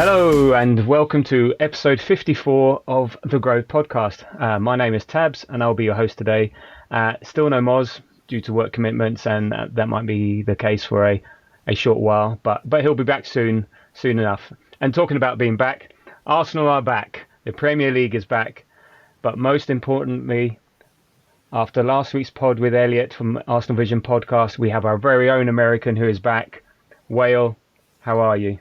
Hello and welcome to episode 54 of the Growth Podcast. My name is Tabs and I'll be your host today. Still no Moz due to work commitments, and that might be the case for a short while, but he'll be back soon enough. And talking about being back, Arsenal are back. The Premier League is back. But most importantly, after last week's pod with Elliot from Arsenal Vision podcast, we have our very own American who is back. Whale, how are you?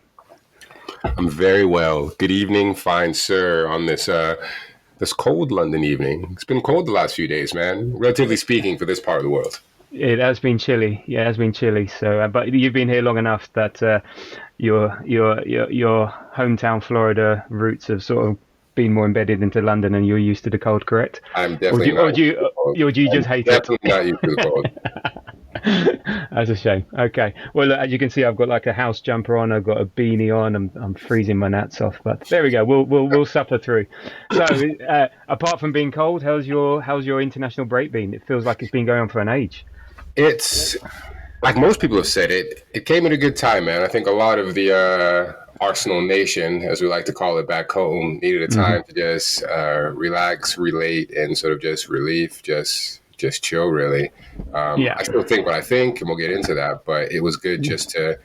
I'm very well. Good evening, fine sir, on this cold London evening. It's been cold the last few days, man, relatively speaking, for this part of the world. It has been chilly. Yeah, it has been chilly. So, but you've been here long enough that your hometown Florida roots have sort of been more embedded into London, and you're used to the cold, correct? I'm definitely or do you just hate it? Definitely not used to the cold. That's a shame. Okay. Well, look, as you can see, I've got like a house jumper on. I've got a beanie on. I'm freezing my nuts off. But there we go. We'll suffer through. So, apart from being cold, how's your international break been? It feels like it's been going on for an age. It's like most people have said it. It came at a good time, man. I think a lot of the Arsenal Nation, as we like to call it back home, needed a time to just relax, relate, and sort of just relief, just chill, really. I still think what I think, and we'll get into that, but it was good just to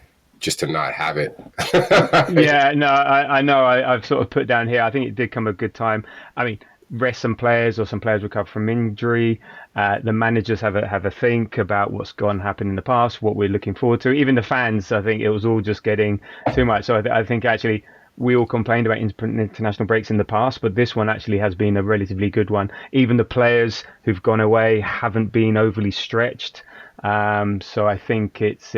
not have it. Yeah, no, I know. I've sort of put down here, I think it did come at a good time. I mean, rest some players, or some players recover from injury. The managers have a think about what's gone happen in the past, what we're looking forward to. Even the fans, I think it was all just getting too much. So I think actually we all complained about international breaks in the past, but this one actually has been a relatively good one. Even the players who've gone away haven't been overly stretched. So I think it's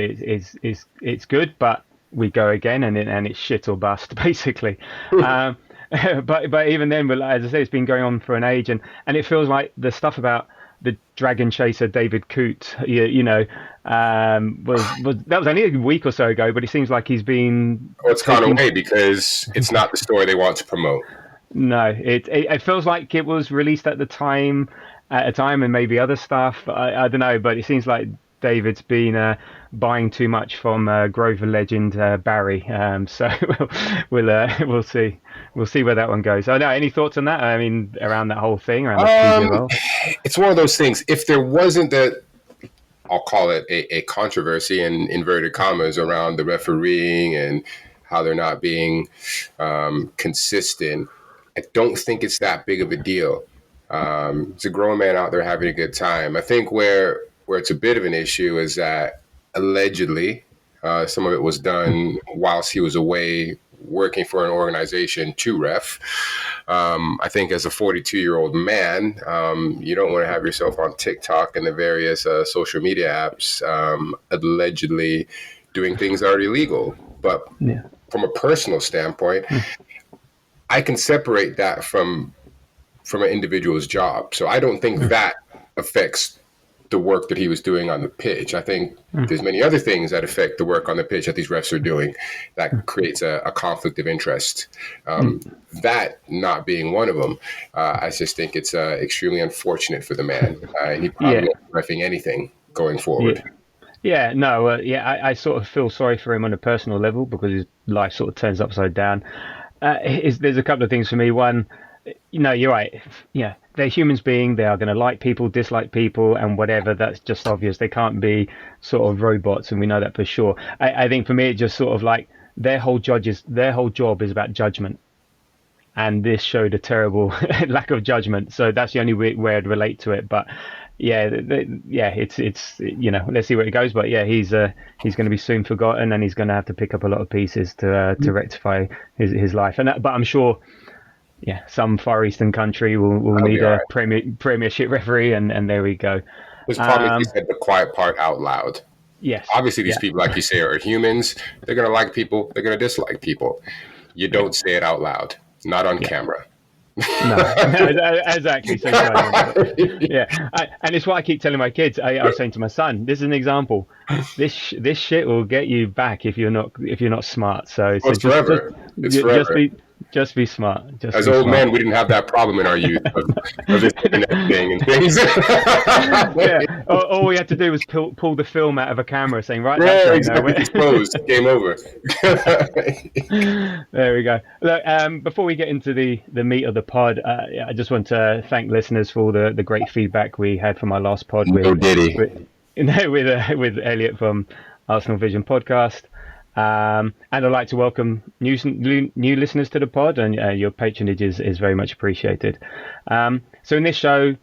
good, but we go again, and it's shit or bust, basically. But even then, as I say, it's been going on for an age, and it feels like the stuff about the dragon chaser David Coote, was only a week or so ago, but it seems like he's been. Well, it's gone away because it's not the story they want to promote. No, it feels like it was released at a time, and maybe other stuff. I don't know, but it seems like David's been buying too much from Grover legend Barry. So we'll see. We'll see where that one goes. Oh no, any thoughts on that? I mean, around that whole thing, around the it's one of those things. If there wasn't I'll call it a controversy in inverted commas around the refereeing and how they're not being consistent, I don't think it's that big of a deal. It's a grown man out there having a good time. I think where it's a bit of an issue is that allegedly some of it was done whilst he was away working for an organization to ref. I think as a 42-year-old man, you don't want to have yourself on TikTok and the various social media apps allegedly doing things that are illegal. But from a personal standpoint, I can separate that from an individual's job. So I don't think that affects the work that he was doing on the pitch. I think there's many other things that affect the work on the pitch that these refs are doing that creates a conflict of interest. That not being one of them, I just think it's extremely unfortunate for the man. He probably won't be reffing anything going forward. Yeah, no, I sort of feel sorry for him on a personal level because his life sort of turns upside down. There's a couple of things for me. One, you're right. Yeah, they're humans being. They are going to like people, dislike people, and whatever. That's just obvious. They can't be sort of robots, and we know that for sure. I think for me, it just sort of like their whole job is about judgment, and this showed a terrible lack of judgment. So that's the only way I'd relate to it. But it's let's see where it goes. But yeah, he's going to be soon forgotten, and he's going to have to pick up a lot of pieces to rectify his life. But I'm sure. Yeah, some Far Eastern country will need a premiership referee, and there we go. There's probably he said the quiet part out loud. Yes. Obviously, these people, like you say, are humans. They're going to like people. They're going to dislike people. You don't say it out loud, not on camera. No, exactly. So and it's what I keep telling my kids. I was saying to my son, this is an example. This shit will get you back if you're not smart. So it's forever. It's forever. Just be smart. Just As be old smart. men, we didn't have that problem in our youth of this internet thing and things. Yeah. All we had to do was pull the film out of a camera, saying, "Right, that's Yeah, great." Now, exactly. Just closed. Game over. there we go. Look, before we get into the meat of the pod, yeah, I just want to thank listeners for all the great feedback we had from our last pod No Diddy. with with Elliot from Arsenal Vision podcast. And I'd like to welcome new listeners to the pod, and your patronage is very much appreciated. So in this show,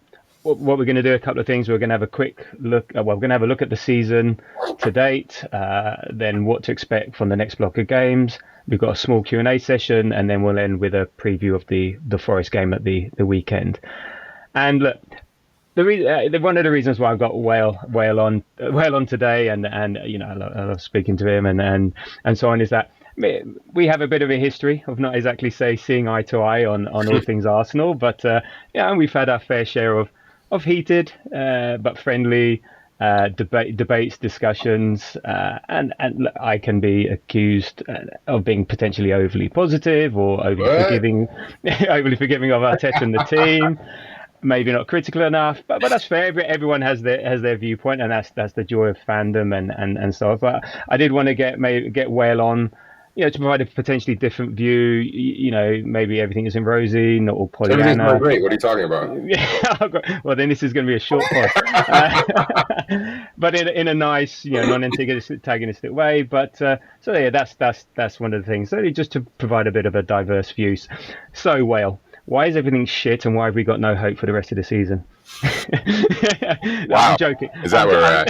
what we're going to do, a couple of things. We're going to have a quick look. Well, we're going to have a look at the season to date, then what to expect from the next block of games. We've got a small Q&A session, and then we'll end with a preview of the Forest game at the weekend. And look, one of the reasons why I've got Whale on today, and you know, I love speaking to him and so on, is that we have a bit of a history of not exactly seeing eye to eye on all things Arsenal, but yeah, we've had our fair share of heated but friendly debates, discussions, and I can be accused of being potentially overly positive or overly What? forgiving, overly forgiving of Arteta and the team. Maybe not critical enough, but that's fair. Everyone has their viewpoint, and that's the joy of fandom and so on. But I did want to get Whale on, you know, to provide a potentially different view. You know, maybe everything isn't rosy, not all Everything's going Pollyanna. great. What are you talking about? Well, then this is going to be a short pod, but in a nice, you know, non-antagonistic way. But so yeah, that's one of the things. So just to provide a bit of a diverse view. So Whale, why is everything shit, and why have we got no hope for the rest of the season? No, Wow. I'm joking. Is that where we're at?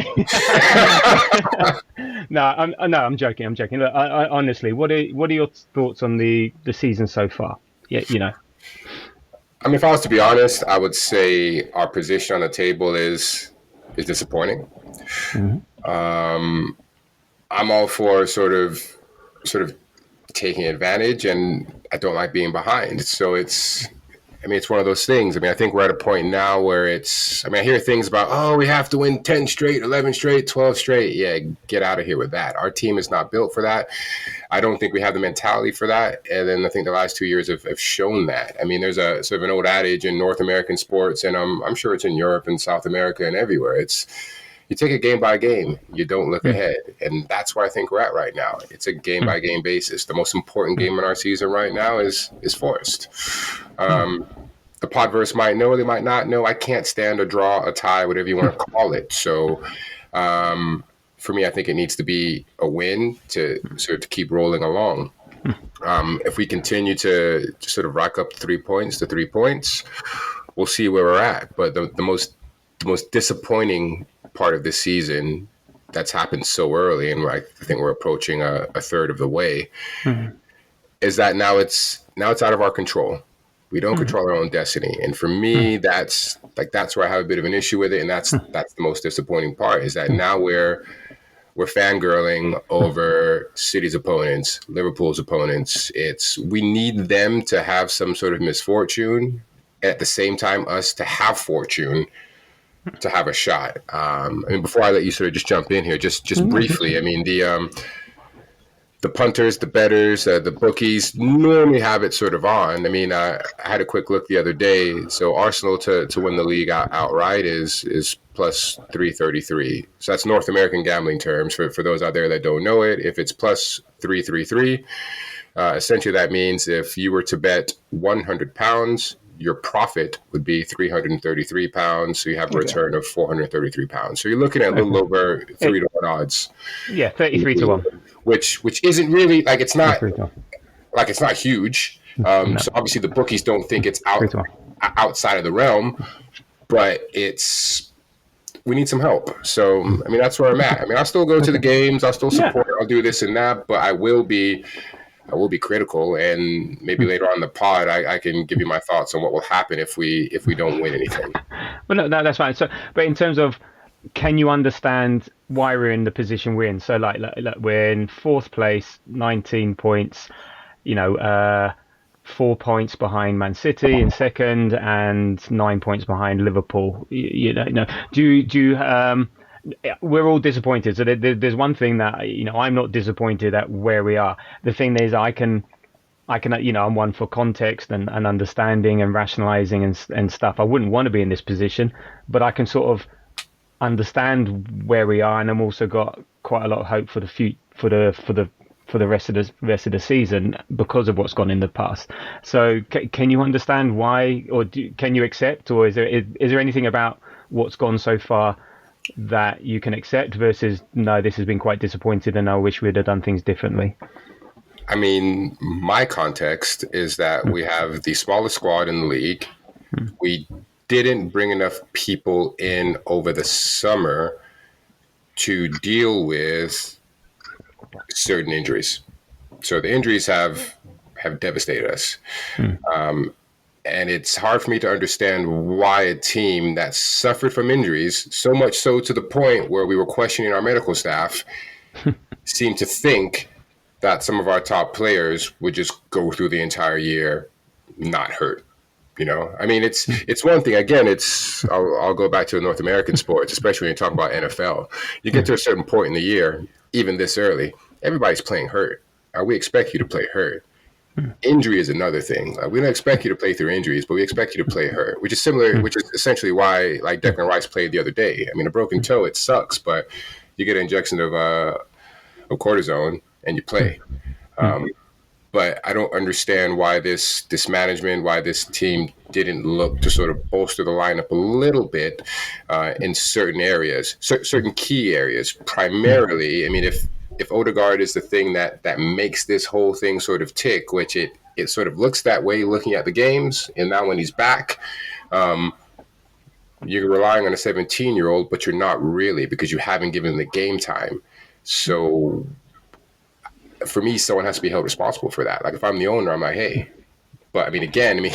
I'm joking. I'm joking. Look, honestly, what are your thoughts on the season so far? Yeah, you know. I mean, if I was to be honest, I would say our position on the table is disappointing. I'm all for sort of taking advantage, and I don't like being behind. So it's one of those things. I mean, I think we're at a point now where I hear things about, oh, we have to win 10 straight, 11 straight, 12 straight. Yeah, get out of here with that. Our team is not built for that. I don't think we have the mentality for that. And then I think the last 2 years have shown that. I mean, there's a sort of an old adage in North American sports, and I'm sure it's in Europe and South America and everywhere. You take it game by game. You don't look ahead. And that's where I think we're at right now. It's a game by game basis. The most important game in our season right now is Forest. The Podverse might know, they might not know. I can't stand a draw, a tie, whatever you want to call it. So for me, I think it needs to be a win to sort of keep rolling along. If we continue to sort of rack up the 3 points, we'll see where we're at. But the most disappointing part of this season that's happened so early, and I think we're approaching a third of the way, is that now it's out of our control. We don't control our own destiny, and for me, that's where I have a bit of an issue with it, and that's the most disappointing part. Is that now we're fangirling over City's opponents, Liverpool's opponents. We need them to have some sort of misfortune, at the same time us to have fortune, to have a shot. I mean, before I let you sort of just jump in here, just briefly, I mean, the punters, the bettors, the bookies normally have it sort of on. I mean, I had a quick look the other day. So Arsenal to win the league outright is plus 333. So that's North American gambling terms for those out there that don't know it. If it's plus 333, essentially that means if you were to bet £100, your profit would be £333. So you have a return of £433. So you're looking at a little over 3 to 1 odds. Yeah, 33 to 1. Which isn't really it's not huge. No. So obviously the bookies don't think it's outside of the realm, but we need some help. So I mean, that's where I'm at. I mean, I'll still go to the games, I'll still support, I'll do this and that, but I will be critical, and maybe later on in the pod I can give you my thoughts on what will happen if we don't win anything. Well, no, that's fine. So, but in terms of, can you understand why we're in the position we're in? So, like we're in fourth place, 19 points. You know, 4 points behind Man City in second, and 9 points behind Liverpool. You know, do you? We're all disappointed. So there's one thing that, you know, I'm not disappointed at where we are. The thing is, I can I can, I'm one for context and understanding and rationalizing and stuff. I wouldn't want to be in this position, but I can sort of understand where we are, and I'm also got quite a lot of hope for the future, for the rest of the season because of what's gone in the past. So, can you understand why, or can you accept, or is there anything about what's gone so far that you can accept versus no, this has been quite disappointed, and I wish we'd have done things differently? I mean, my context is that we have the smallest squad in the league. We didn't bring enough people in over the summer to deal with certain injuries. So the injuries have devastated us. And it's hard for me to understand why a team that suffered from injuries, so much so to the point where we were questioning our medical staff, seemed to think that some of our top players would just go through the entire year not hurt. I mean, it's one thing. Again, I'll go back to North American sports, especially when you talk about NFL. You get to a certain point in the year, even this early, everybody's playing hurt. We expect you to play hurt. Injury is another thing. We don't expect you to play through injuries, but we expect you to play hurt, which is similar, which is essentially why, like Declan Rice played the other day. I mean, a broken toe, it sucks, but you get an injection of cortisone and you play. But I don't understand why this management, why this team didn't look to sort of bolster the lineup a little bit in certain areas, certain key areas. Primarily, I mean, if Odegaard is the thing that makes this whole thing sort of tick, which it sort of looks that way looking at the games, and now when he's back, you're relying on a 17-year-old, but you're not really because you haven't given him the game time. So for me, someone has to be held responsible for that. Like if I'm the owner, I'm like, hey. But I mean, again,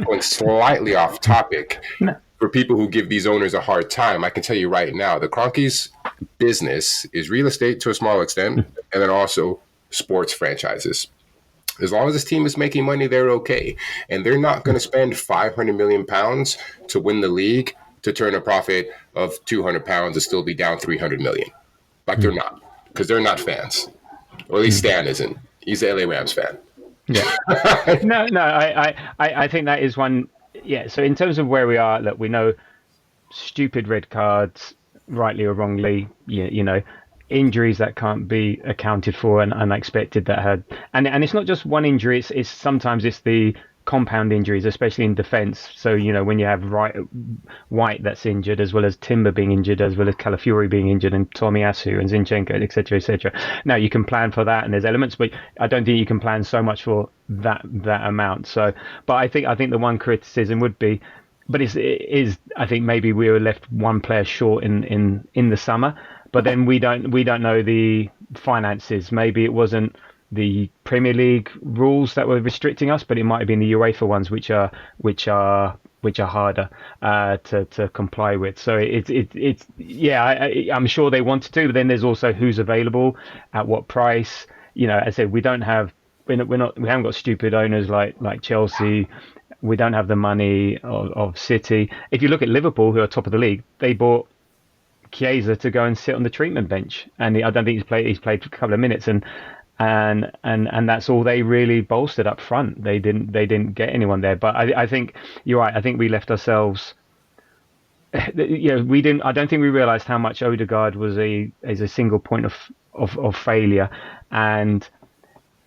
going slightly off topic, No. for people who give these owners a hard time, I can tell you right now, the Kroenkes' business is real estate to a small extent, and then also sports franchises. As long as this team is making money, they're okay. And they're not going to spend £500 million to win the league to turn a profit of £200 and still be down £300 million. Like they're not, because they're not fans. Or at least Stan isn't. He's an LA Rams fan. Yeah. No. I think that is one. Yeah. So in terms of where we are, look, we know stupid red cards, rightly or wrongly. Injuries that can't be accounted for and unexpected that had, and it's not just one injury. It's sometimes it's the compound injuries, especially in defence. So when you have White that's injured, as well as Timber being injured, as well as Calafiori being injured, and Tomiyasu and Zinchenko, etc., etc. Now you can plan for that, and there's elements, but I don't think you can plan so much for that amount. So, but I think the one criticism would be, but it is I think maybe we were left one player short in the summer, but then we don't know the finances. Maybe it wasn't the Premier League rules that were restricting us, but it might have been the UEFA ones, which are harder to comply with. So it's yeah, I'm sure they wanted to, but then there's also who's available at what price. As I said, we haven't got stupid owners like Chelsea. We don't have the money of City. If you look at Liverpool, who are top of the league, they bought Chiesa to go and sit on the treatment bench, and I don't think he's played a couple of minutes, and that's all they really bolstered up front. They didn't get anyone there. But I think you're right. I think we left ourselves. We didn't. I don't think we realised how much Odegaard was a single point of failure, and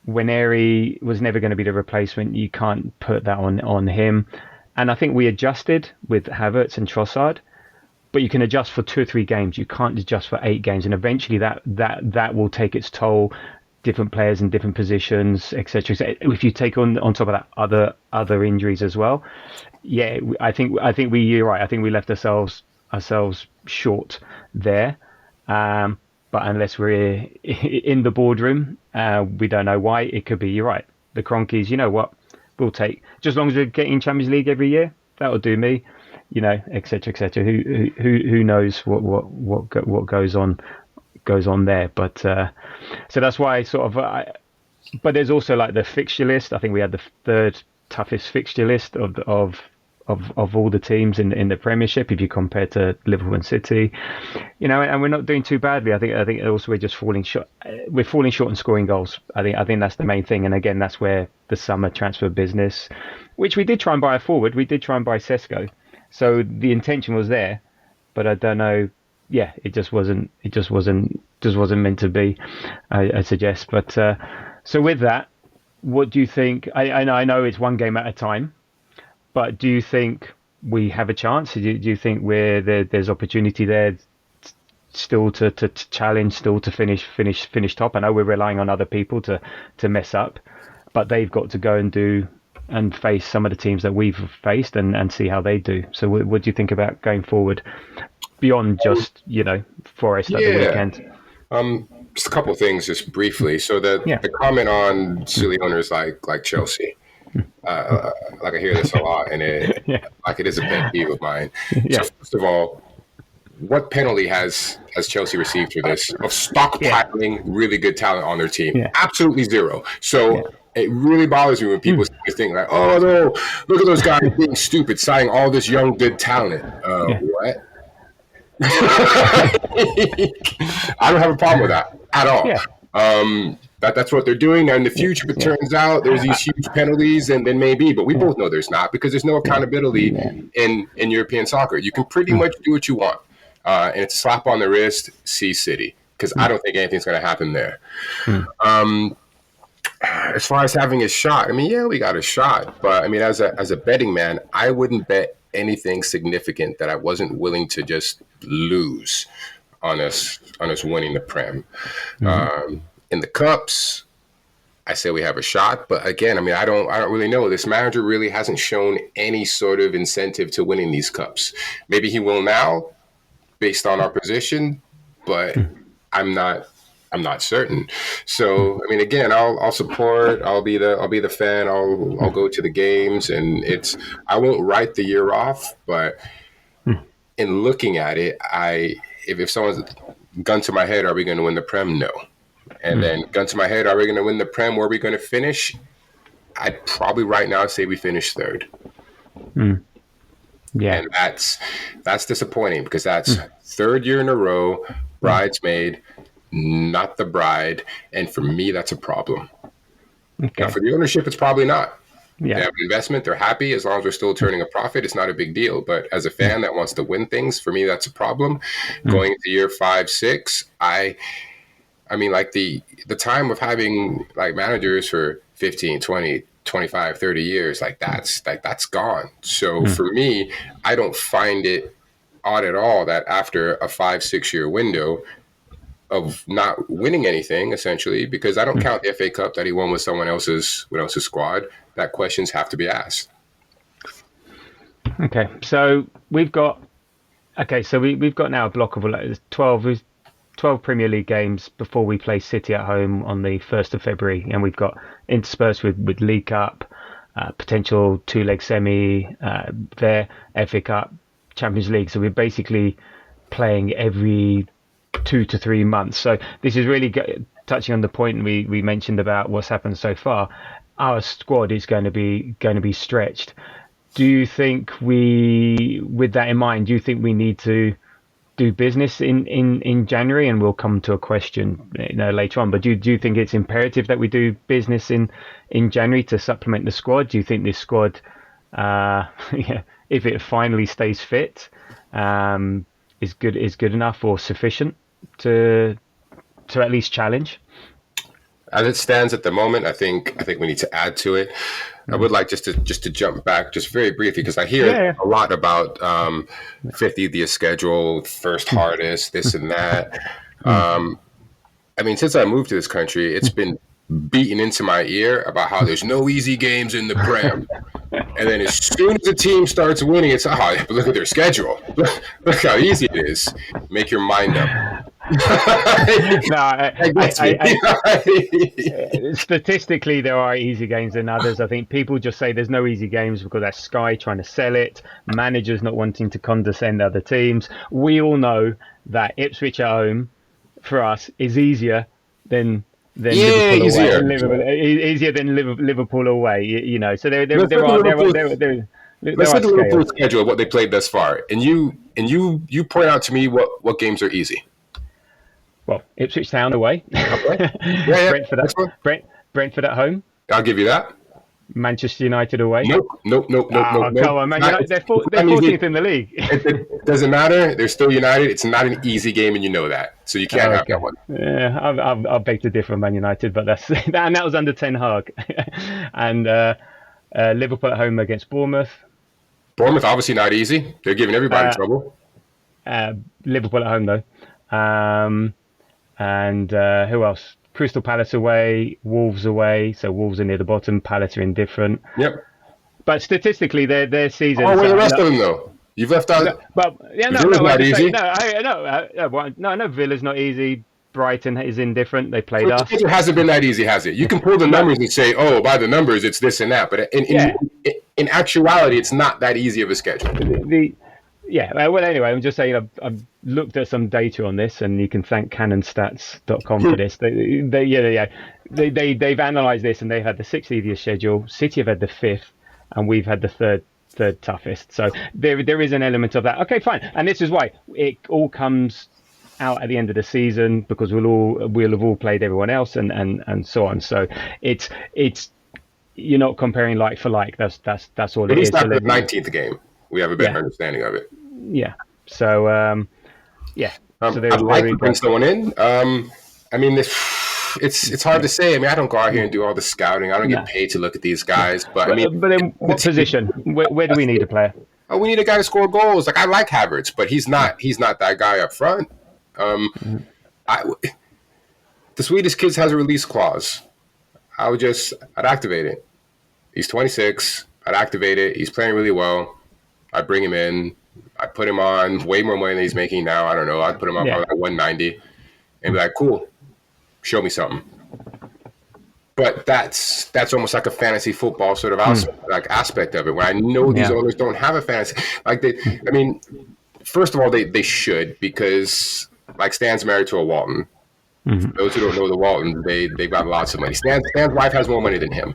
Waneri was never going to be the replacement. You can't put that on him. And I think we adjusted with Havertz and Trossard, but you can adjust for 2 or 3 games. You can't adjust for 8 games, and eventually that will take its toll. Different players in different positions, etc. So if you take on top of that other injuries as well, yeah, I think you're right. I think we left ourselves short there. But unless we're in the boardroom, we don't know why. It could be you're right. The Kroenkes, you know what? We'll take just as long as we're getting Champions League every year. That'll do me. Etc. Etc. Who knows what goes on there, but so that's why but there's also like the fixture list. I think we had the third toughest fixture list of of all the teams in the Premiership if you compare to Liverpool and City, and we're not doing too badly. I think also we're just falling short. We're falling short in scoring goals. I think that's the main thing. And again, that's where the summer transfer business, which we did try and buy a forward, we did try and buy Sesko, so the intention was there, but I don't know. Yeah, it just wasn't. Just wasn't meant to be. I suggest. But so with that, what do you think? I know it's one game at a time, but do you think we have a chance? Do you think there's opportunity there still to challenge, still to finish top? I know we're relying on other people to mess up, but they've got to go and do and face some of the teams that we've faced and see how they do. So what do you think about going forward beyond just Forest at the Yeah. weekend? Just a couple of things, just briefly. So Yeah, the comment on silly owners like Chelsea, like I hear this a lot, and yeah, it is a pet peeve of mine. So yeah, first of all, what penalty has Chelsea received for this of yeah, stockpiling really good talent on their team? yeah, Absolutely zero. yeah. So it really bothers me when people say this thing like, "Oh no, look at those guys being stupid, signing all this young good talent." Yeah, What? I don't have a problem with that at all. yeah, That's what they're doing. Now, in the future, if it yeah, turns out there's these huge penalties, and then maybe, but we both know there's not because there's no accountability in European soccer. You can pretty much do what you want, and it's a slap on the wrist. See City, because I don't think anything's going to happen there. As far as having a shot, I mean, yeah, we got a shot, but I mean, as a betting man, I wouldn't bet anything significant that I wasn't willing to just lose on us winning the Prem. In the cups, I say we have a shot, but again, I mean, I don't really know. This manager really hasn't shown any sort of incentive to winning these cups. Maybe he will now, based on our position, but I'm not. I'm not certain. So, I mean, again, I'll support. I'll be the fan. I'll go to the games, and I won't write the year off, but in looking at it, if someone's gun to my head, are we going to win the Prem? No. And then gun to my head, are we going to win the Prem? Where are we going to finish? I'd probably right now say we finish third, yeah, and that's disappointing because that's third year in a row, bridesmaid, not the bride, and for me, that's a problem. Now, okay, for the ownership, it's probably not. They yeah, have an investment. They're happy. As long as we're still turning a profit, it's not a big deal. But as a fan that wants to win things, for me, that's a problem. Going into year 5, 6, I mean, like the time of having like managers for 15, 20, 25, 30 years, that's gone. So for me, I don't find it odd at all that after a 5, 6 year window of not winning anything, essentially, because I don't count the FA Cup that he won with someone else's squad, that questions have to be asked. okay. So we've got we've got now a block of 12 Premier League games before we play City at home on the 1st of February, and we've got interspersed with League Cup, potential two-leg semi, there, FA Cup, Champions League. So we're basically playing every 2 to 3 months. So this is really touching on the point we mentioned about what's happened so far. Our squad is going to be stretched. Do you think with that in mind, do you think we need to do business in January? And we'll come to a question later on. But do you think it's imperative that we do business in January to supplement the squad? Do you think this squad, if it finally stays fit, is good enough or sufficient to at least challenge? As it stands at the moment, I think we need to add to it. I would like just to jump back just very briefly because I hear a lot about 50th schedule, first hardest, this and that. I mean, since I moved to this country, it's been beaten into my ear about how there's no easy games in the Prem. And then as soon as the team starts winning, it's, look at their schedule. Look how easy it is. Make your mind up. No, statistically, there are easy games than others. I think people just say there's no easy games because that's Sky trying to sell it, managers not wanting to condescend other teams. We all know that Ipswich at home, for us, is easier than Liverpool easier. away. Easier than Liverpool away. So there Let's look at Liverpool. Let's There are look at Liverpool's scales. schedule, what they played thus far, and you point out to me what games are easy. Well, Ipswich Town away, Okay. Yeah, yeah. Brentford Next at one. Brentford at home, I'll give you that. Manchester United away. Nope, nope, nope, nope, nope, Oh, nope. come on, It's man! not, United, it's they're not an easy. 14th in the league. It doesn't matter. They're still United. It's not an easy game, and you know that. So you can't have that Okay. one. Yeah, I'll beg to differ on Man United, but and that was under Ten Hag. And Liverpool at home against Bournemouth. Bournemouth, obviously not easy. They're giving everybody Uh, trouble. Liverpool at home though. And who else? Crystal Palace away, Wolves away. So Wolves are near the bottom, Palace are indifferent. Yep. But statistically, their season. Oh, where are So the rest look, of them though? You've left out. but yeah, Villa's no. I not just say easy. no. No. Villa's not easy. Brighton is indifferent. They played us. It hasn't been that easy, has it? You can pull the No, numbers and say, "Oh, by the numbers, it's this and that," but yeah. in actuality, it's not that easy of a schedule. The Yeah. Well, anyway, I'm just saying I've looked at some data on this, and you can thank CannonStats.com for this. They've analysed this, and they've had the sixth easiest schedule. City have had the fifth, and we've had the third toughest. So there is an element of that. Okay, fine. And this is why it all comes out at the end of the season, because we'll have all played everyone else, and so on. So it's you're not comparing like for like. That's all At it least is. So after the 19th game, we have a better yeah, understanding of it. yeah. So yeah. So I'd like there to we bring go. someone in. I mean, it's hard to say. I mean, I don't go out here and do all the scouting. I don't get No. paid to look at these guys. But I mean, But then, what position? Where do we need a player? oh, we need a guy to score goals. Like I like Havertz, but he's not that guy up front. I, the Swedish kids has a release clause. I'd activate it. He's 26. I'd activate it. He's playing really well. I'd bring him in. I'd put him on way more money than he's making now. I don't know. I'd put him on Yeah. probably like 190 and be like, cool, show me something. But that's almost like a fantasy football sort of aspect of it, where I know these Yeah. owners don't have a fantasy. Like I mean, first of all, they should, because like Stan's married to a Walton. For those who don't know the Waltons, they've got lots of money. Stan's wife has more money than him.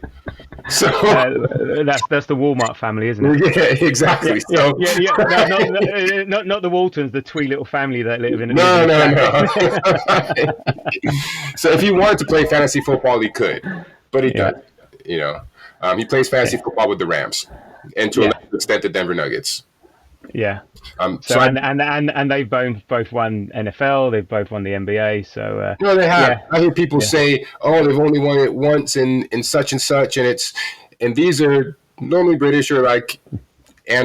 So That's the Walmart family, isn't it? yeah, exactly. Yeah, So yeah, yeah. No, not the Waltons, the twee little family that live in. no, live in no, a flat. no. So if he wanted to play fantasy football, he could, but he Yeah. doesn't. You know, he plays fantasy football with the Rams, and to a Yeah. lesser extent, the Denver Nuggets. Yeah. So So and they've both won NFL. They've both won the NBA. So no, they have. yeah, I hear people yeah. say, "Oh, they've only won it once in such and such," and these are normally British or like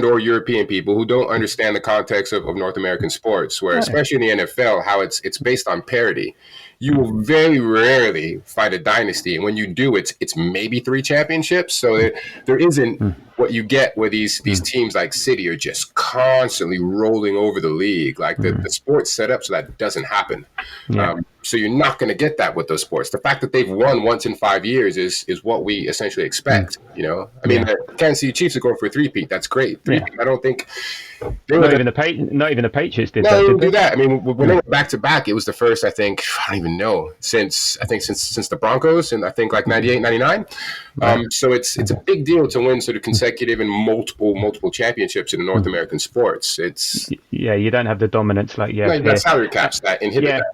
or European people who don't understand the context of North American sports, where especially in the NFL, how it's based on parity. You will very rarely find a dynasty, and when you do, it's maybe 3 championships. So there isn't what you get where these teams like City are just constantly rolling over the league. Like the sport's set up so that doesn't happen. Yeah. So you're not going to get that with those sports. The fact that they've won once in 5 years is what we essentially expect. You know, I mean, the Kansas City Chiefs are going for a three-peat. That's great. Three-peat. I don't think they were Not even the Patriots did no, that, they did didn't they? do that. I mean, when they went back to back, it was the first, I think, I don't even know, since the Broncos, and I think like 98, 99. So it's a big deal to win sort of consecutive and multiple championships in the North American sports. It's Yeah, you don't have the dominance like you have like here. that salary caps that inhibit Yeah, that.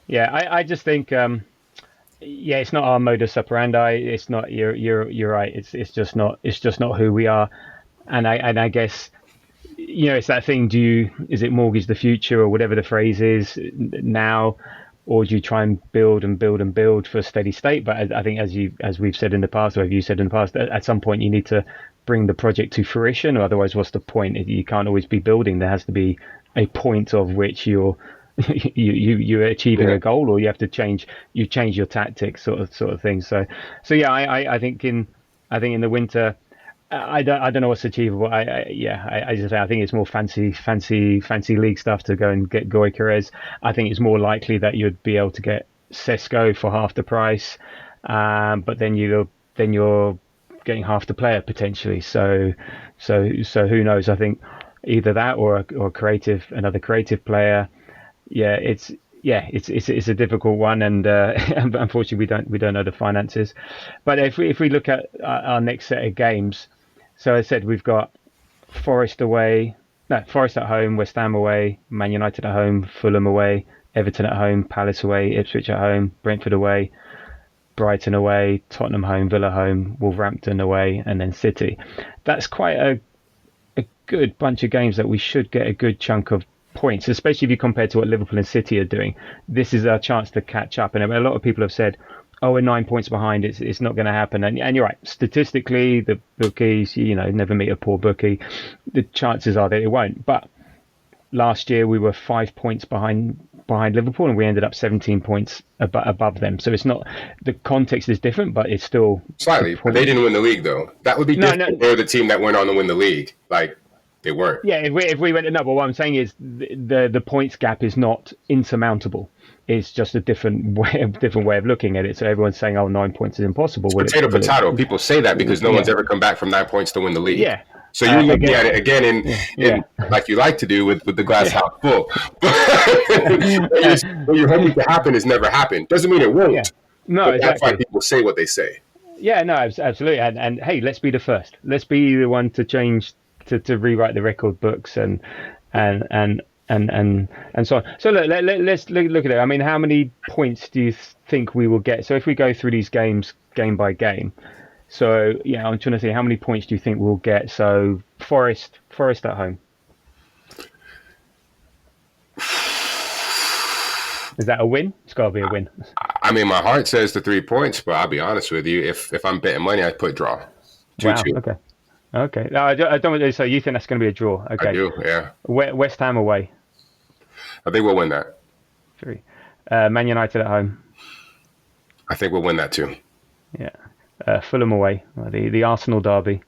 yeah. I just think yeah, it's not our modus operandi. It's not. You're right. It's just not who we are. And I guess, you know, it's that thing. Is it mortgage the future, or whatever the phrase is now, or do you try and build for a steady state? But I think as we've said in the past, or have you said in the past, at some point you need to bring the project to fruition, or otherwise, what's the point? You can't always be building. There has to be a point of which you're you're achieving a goal, or you have to change your tactics, sort of thing. So yeah, I think in the winter, I don't know what's achievable. I just I think it's more fancy league stuff to go and get Gyökeres. I think it's more likely that you'd be able to get Sesko for half the price, but then you're getting half the player potentially. So who knows? I think either that or another creative player. Yeah, it's a difficult one, and unfortunately we don't know the finances. But if we look at our next set of games, so I said we've got Forest away. No, Forest at home, West Ham away, Man United at home, Fulham away, Everton at home, Palace away, Ipswich at home, Brentford away, Brighton away, Tottenham home, Villa home, Wolverhampton away, and then City. That's quite a good bunch of games that we should get a good chunk of points, especially if you compare to what Liverpool and City are doing. This is our chance to catch up. And a lot of people have said, oh, we're 9 points behind. It's not going to happen. And you're right. Statistically, the bookies, never meet a poor bookie. The chances are that it won't. But last year we were 5 points behind Liverpool, and we ended up 17 points above them. So it's not, the context is different, but it's still slightly. But they didn't win the league, though. That would be different. No. They're the team that went on to win the league. Like, they weren't. Yeah, if we went, no, but what I'm saying is the points gap is not insurmountable. It's just a different way of looking at it. So everyone's saying, "Oh, 9 points is impossible." Potato. People say that because no one's ever come back from 9 points to win the league. Yeah. So you're looking at it again in like you like to do with the glass half full. What you're hoping to happen has never happened. Doesn't mean it won't. Yeah. No, exactly. That's why people say what they say. Yeah, no, absolutely. And hey, let's be the first. Let's be the one to change, to rewrite the record books and so on. So let's look at it. I mean, how many points do you think we will get? So if we go through these games game by game, so yeah, I'm trying to see how many points do you think we'll get. So Forest at home. Is that a win? It's got to be a win. I mean, my heart says the 3 points, but I'll be honest with you. If I'm betting money, I'd put draw. 2-2. Wow. Okay. No, I don't. So you think that's going to be a draw? Okay. I do. Yeah. West Ham away. I think we'll win that. 3. Man United at home. I think we'll win that too. Yeah. Fulham away. The Arsenal derby.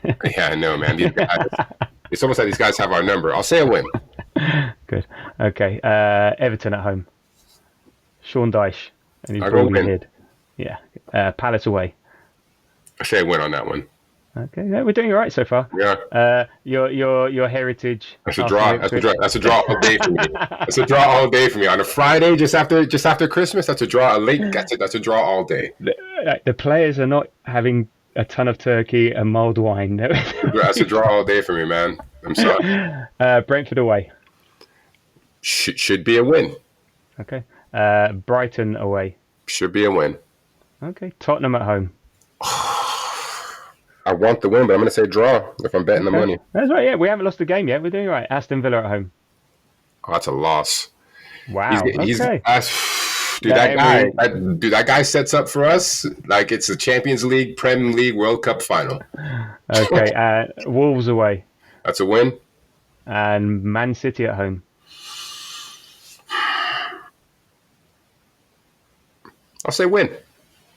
Yeah, I know, man. These guys, it's almost like these guys have our number. I'll say a win. Good. Okay. Everton at home. Sean Dyche and his balding head. Yeah. Palace away. I say a win on that one. Okay, yeah, we're doing all right so far. Yeah. Your heritage. That's a draw. That's a draw all day for me. That's a draw all day for me. On a Friday, just after Christmas, that's a draw. That's a draw all day. The players are not having a ton of turkey and mulled wine. That's a draw all day for me, man. I'm sorry. Brentford away. Should be a win. Okay. Brighton away. Should be a win. Okay. Tottenham at home. I want the win, but I'm going to say draw if I'm betting the money. That's right. Yeah, we haven't lost a game yet. We're doing all right. Aston Villa at home. Oh, that's a loss. Wow. That guy sets up for us like it's a Champions League, Premier League, World Cup final. Okay. Wolves away. That's a win. And Man City at home. I'll say win.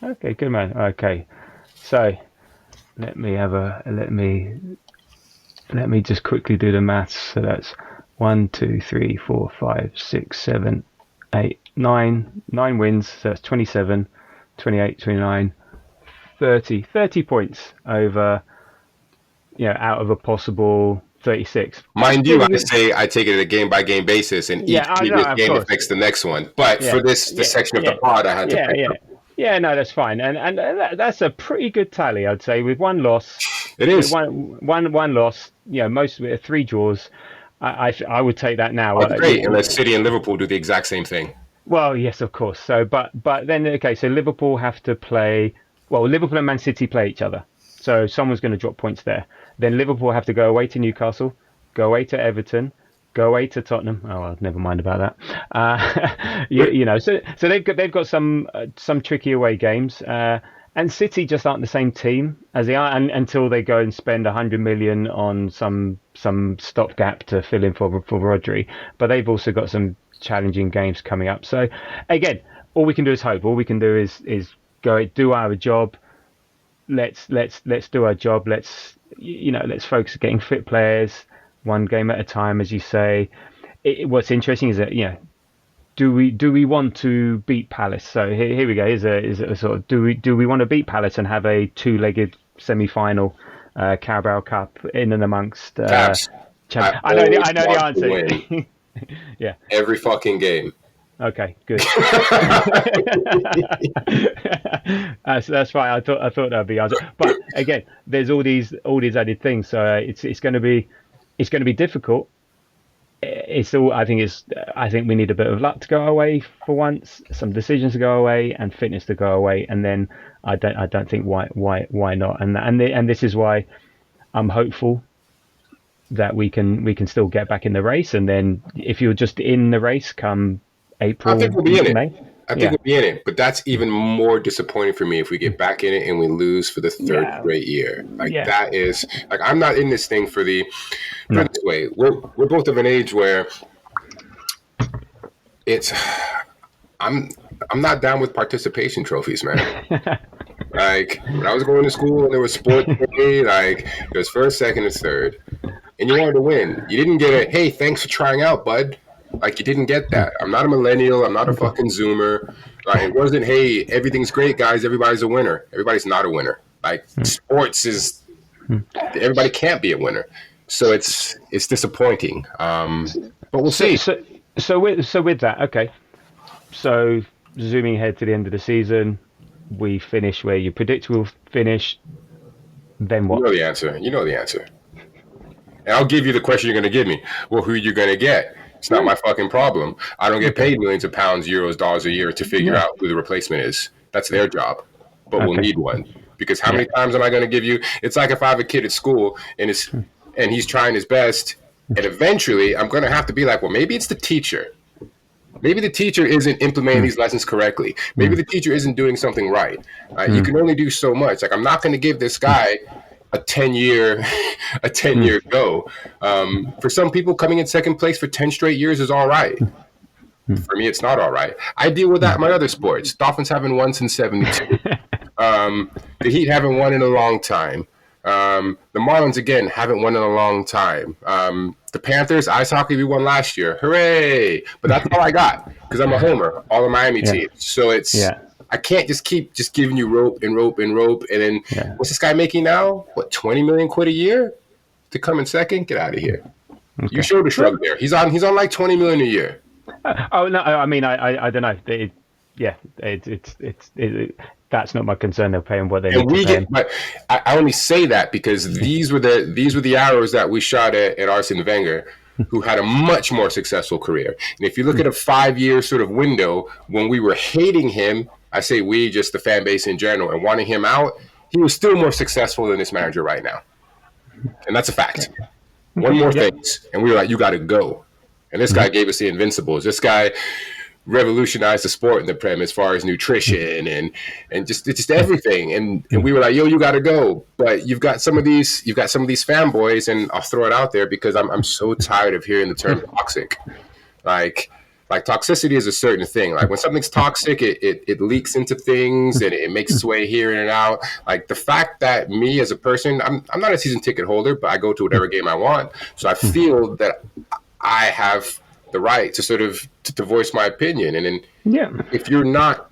Okay, good man. Okay, so let me just quickly do the maths. So that's 1, 2, 3, 4, 5, 6, 7, 8, 9 wins. So that's 27, 28, 29, 30 points over, out of a possible 36. Mind you, I take it a game by game basis, and each previous game affects the next one. But for this section of the pod, I had to pick up. Yeah, no, that's fine, and that's a pretty good tally, I'd say, with one loss. It is one loss. Most of it are 3 draws. I would take that now. Oh, great, unless City and Liverpool do the exact same thing. Well, yes, of course. So, but then okay, so Liverpool have to play. Well, Liverpool and Man City play each other, so someone's going to drop points there. Then Liverpool have to go away to Newcastle, go away to Everton, go away to Tottenham. Oh, well, never mind about that. So they've got some tricky away games, and City just aren't the same team as they are, until they go and spend 100 million on some stopgap to fill in for Rodri. But they've also got some challenging games coming up. So again, all we can do is hope. All we can do is go do our job. Let's do our job. Let's focus on getting fit players, one game at a time, as you say. What's interesting is that do we want to beat Palace? So here we go. Is a sort of do we want to beat Palace and have a 2-legged semi-final Carabao Cup in and amongst? I know the answer. Yeah, every fucking game. Okay, good. That's fine. I thought that'd be answer. But again, there's all these added things. So it's going to be difficult. It's all. I think we need a bit of luck to go away for once, some decisions to go away, and fitness to go away, and then I don't think why not. And this is why I'm hopeful that we can still get back in the race. And then if you're just in the race come I think April, we'll be in it. May, I think yeah, we'll be in it. But that's even more disappointing for me if we get back in it and we lose for the third yeah, straight year. Like yeah, that is like I'm not in this thing for the put no, it this way. We're both of an age where it's I'm I'm not down with participation trophies, man. Like when I was going to school and there was sports day, like it was first, second, and third. And you wanted to win. You didn't get a hey, thanks for trying out, bud. Like you didn't get that. I'm not a millennial. I'm not a fucking Zoomer. It wasn't hey, everything's great, guys. Everybody's a winner. Everybody's not a winner. Like sports is everybody can't be a winner. So it's disappointing. But we'll so see. so so with that, okay. So zooming ahead to the end of the season, we finish where you predict we'll finish. Then You what? know the answer. You know the answer. And I'll give you the question you're going to give me. Well, who are you going to get? It's not my fucking problem. I don't get Okay. paid millions of pounds, euros, dollars a year to figure Yeah. out who the replacement is. That's their job. But we'll Okay. need one. Because how Yeah. many times am I going to give you? It's like if I have a kid at school and he's trying his best, and eventually I'm going to have to be like, well, maybe it's the teacher. Maybe the teacher isn't implementing these lessons correctly. Maybe the teacher isn't doing something right. You can only do so much. Like I'm not going to give this guy a 10-year a 10-year go. For some people, coming in second place for 10 straight years is all right. For me, it's not all right. I deal with that in my other sports. Dolphins haven't won since '72. The Heat haven't won in a long time. The Marlins again haven't won in a long time. The Panthers, ice hockey, we won last year. Hooray! But that's all I got because I'm a homer. All the Miami Yeah. teams. So Yeah. I can't just keep just giving you rope and rope and rope. And then Yeah. what's this guy making now? What 20 million quid a year to come in second? Get out of here. You Okay. showed a shrug there. He's on like 20 million a year. Oh no, I mean I don't know. Yeah, that's not my concern. They're paying what they And need to we pay get, him. but I only say that because these were the arrows that we shot at Arsene Wenger, who had a much more successful career. And if you look at a 5-year sort of window when we were hating him, I say we, just the fan base in general, and wanting him out, he was still more successful than this manager right now, and that's a fact. One more Yep. thing, and we were like, you got to go. And this guy gave us the Invincibles. This guy revolutionized the sport in the Prem as far as nutrition and just everything. And we were like, yo, you got to go. But you've got some of these fanboys, and I'll throw it out there because I'm so tired of hearing the term toxic. Like toxicity is a certain thing. Like when something's toxic, it leaks into things and it makes its way here in and out. Like the fact that me as a person, I'm not a season ticket holder, but I go to whatever game I want. So I feel that I have the right to sort of to voice my opinion. And then Yeah. if you're not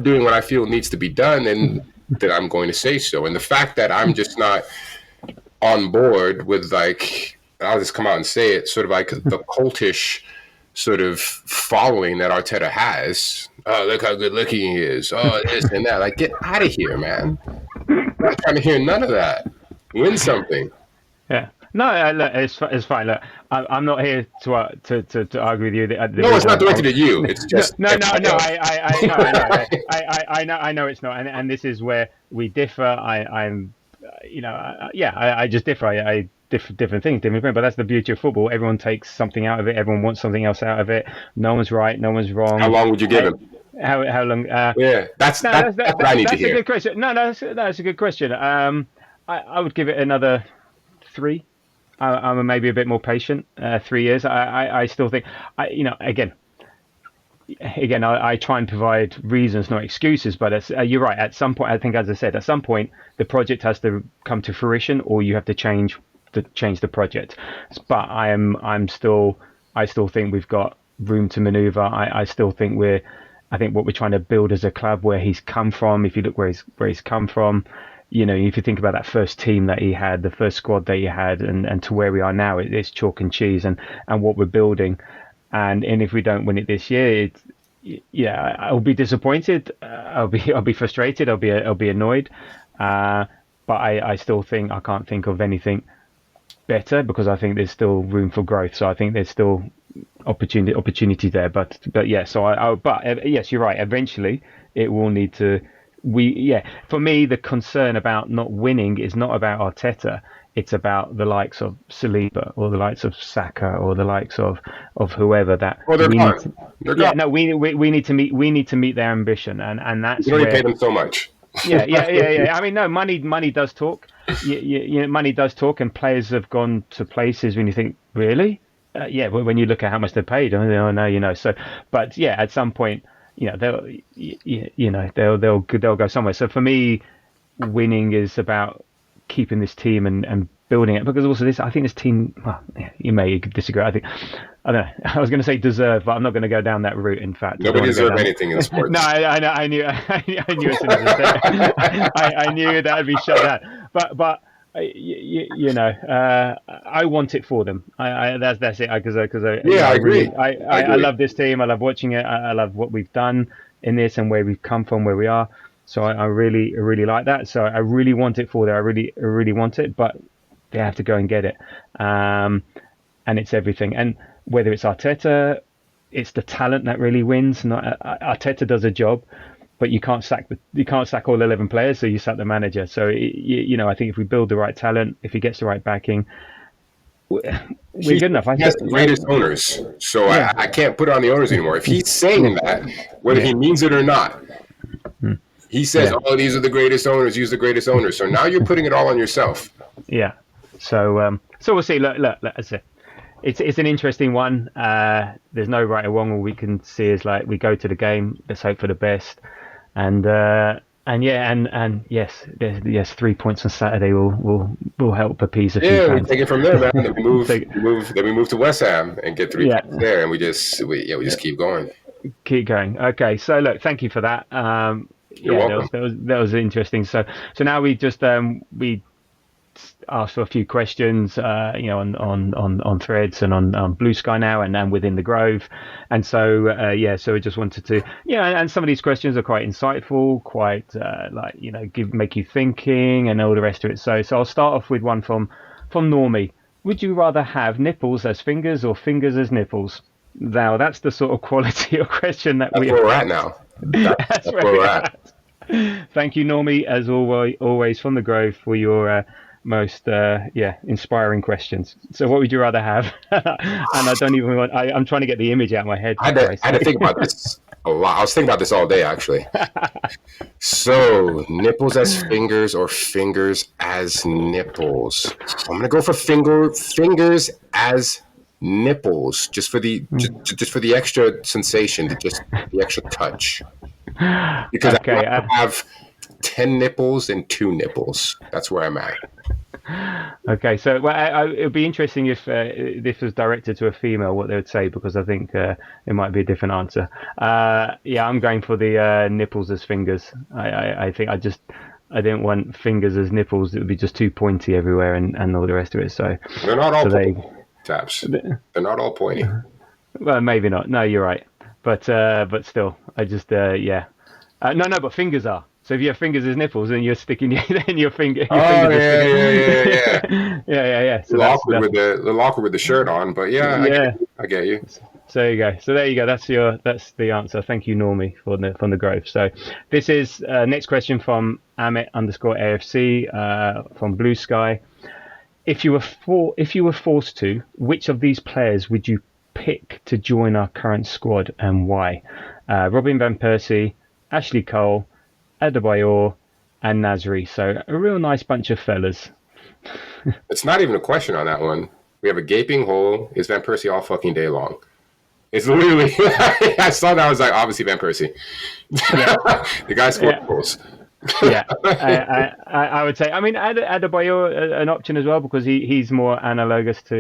doing what I feel needs to be done, then I'm going to say so. And the fact that I'm just not on board with, like, I'll just come out and say it, sort of like the cultish sort of following that Arteta has. Oh, look how good looking he is. Oh, this and that. Like, get out of here, man. I'm not trying to hear none of that. Win something. Yeah. No, look, it's fine. Look, I'm not here to argue with you. The No, it's reason not directed at you. It's no, just no, no, no. I know it's not, and this is where we differ. I'm, yeah, I just differ. I different things, different things. But that's the beauty of football. Everyone takes something out of it. Everyone wants something else out of it. No one's right. No one's wrong. How long would you give him? How long? Yeah, that's No, what I need to that's a hear. good question. No, that's a good question. I would give it another 3. I'm maybe a bit more patient. 3 years. I still think. Again, I try and provide reasons, not excuses. But you're right. At some point, I think, as I said, at some point, the project has to come to fruition, or you have to change the project. But I still think we've got room to maneuver. I still think I think what we're trying to build as a club, where he's come from. If you look where he's come from, if you think about that first team that he had, the first squad that he had, and to where we are now, it's chalk and cheese. And what we're building, and if we don't win it this year, yeah, I'll be disappointed. I'll be frustrated. I'll be annoyed. Uh, but I still think I can't think of anything better because I think there's still room for growth. So I think there's still opportunity there. But yeah, so yes, you're right. Eventually, it will need to. For me, the concern about not winning is not about Arteta. It's about the likes of Saliba or the likes of Saka or the likes of whoever that Well, they're we need gone. to. They're Yeah, gone. no, we need to meet their ambition, and You that's can only pay where. them so much. Yeah. I mean, no, money does talk. Money does talk, and players have gone to places when you think, really? Yeah, but when you look at how much they're paid, oh no, So, but yeah, at some point, they'll go somewhere. So for me, winning is about keeping this team and building it because also I think this team, well, you may disagree. I don't know. I was going to say deserve, but I'm not going to go down that route. In fact, I don't Nobody want to go deserves down. anything in No, sports. I knew, I knew as soon as I said it. I knew that'd be shut down. But I want it for them. That's it. Because Yeah, I I really, agree. I I agree. love this team. I love watching it. I love what we've done in this and where we've come from, where we are. So I really like that. So I really want it for them. I really want it, but they have to go and get it. And it's everything. And whether it's Arteta, it's the talent that really wins. Not Arteta does a job, but you can't sack all 11 players, so you sack the manager. So I think if we build the right talent, if he gets the right backing, we're He good enough. has the greatest owners, so Yeah, I can't put it on the owners anymore. If he's saying yeah, that, whether he yeah, means it or not, he says, yeah, "Oh, these are the greatest owners. Use the greatest owners." So now you're putting it all on yourself. yeah. So we'll see. Look. That's it. It's an interesting one. There's no right or wrong. All we can see is like we go to the game. Let's hope for the best. And yeah, and yes, 3 points on Saturday will help appease a few Yeah, we fans. take it from there, man. Then we move, So we move, then we move to West Ham and get 3 points yeah, there, and we just keep going. keep going. Okay, so look, thank you for that. You're Yeah, welcome. that was interesting. So now we just we asked for a few questions, on threads and on Blue Sky now, and then within the Grove. And so, so we just wanted to, and some of these questions are quite insightful, quite make you thinking, and all the rest of it. So I'll start off with one from Normie. Would you rather have nipples as fingers or fingers as nipples? Now, that's the sort of quality of question that That's we where we're at now. that's That's where where we we're are. at. Thank you, Normie, as always from the Grove for your most inspiring questions. So, what would you rather have? And I don't even want. I'm trying to get the image out of my head for I Christ's had to sake. think about this a lot. I was thinking about this all day, actually. So, nipples as fingers or fingers as nipples? I'm gonna go for fingers as nipples, just for the extra sensation, just the extra touch. Because I'd Okay. rather have 10 nipples than 2 nipples. That's where I'm at. Okay. So, well, it would be interesting if this was directed to a female, what they would say, because I think it might be a different answer. Yeah, I'm going for the nipples as fingers. I think I didn't want fingers as nipples. It would be just too pointy everywhere and all the rest of it. They're not all So pointy, they, Taps. They're not all pointy. well, maybe not. No, you're right. But still, I just no, but fingers are. So if you have fingers as nipples, then you're sticking then your Oh fingers are yeah, sticking. yeah, yeah, yeah. Yeah. A So that's little awkward with the shirt on, but yeah, I get yeah. you. I get you. So there you go. So there you go. That's the answer. Thank you, Normie, from the Grove. So this is next question from Amit underscore AFC from Blue Sky. If you were forced to, which of these players would you pick to join our current squad and why? Robin van Persie, Ashley Cole, Adebayor, and Nasri. So a real nice bunch of fellas. It's not even a question on that one. We have a gaping hole. It's Van Persie all fucking day long. It's literally. I saw that. I was like, obviously Van Persie. Yeah, The guy scored yeah, goals. yeah. I would say. I mean, Adebayor an option as well because he's more analogous to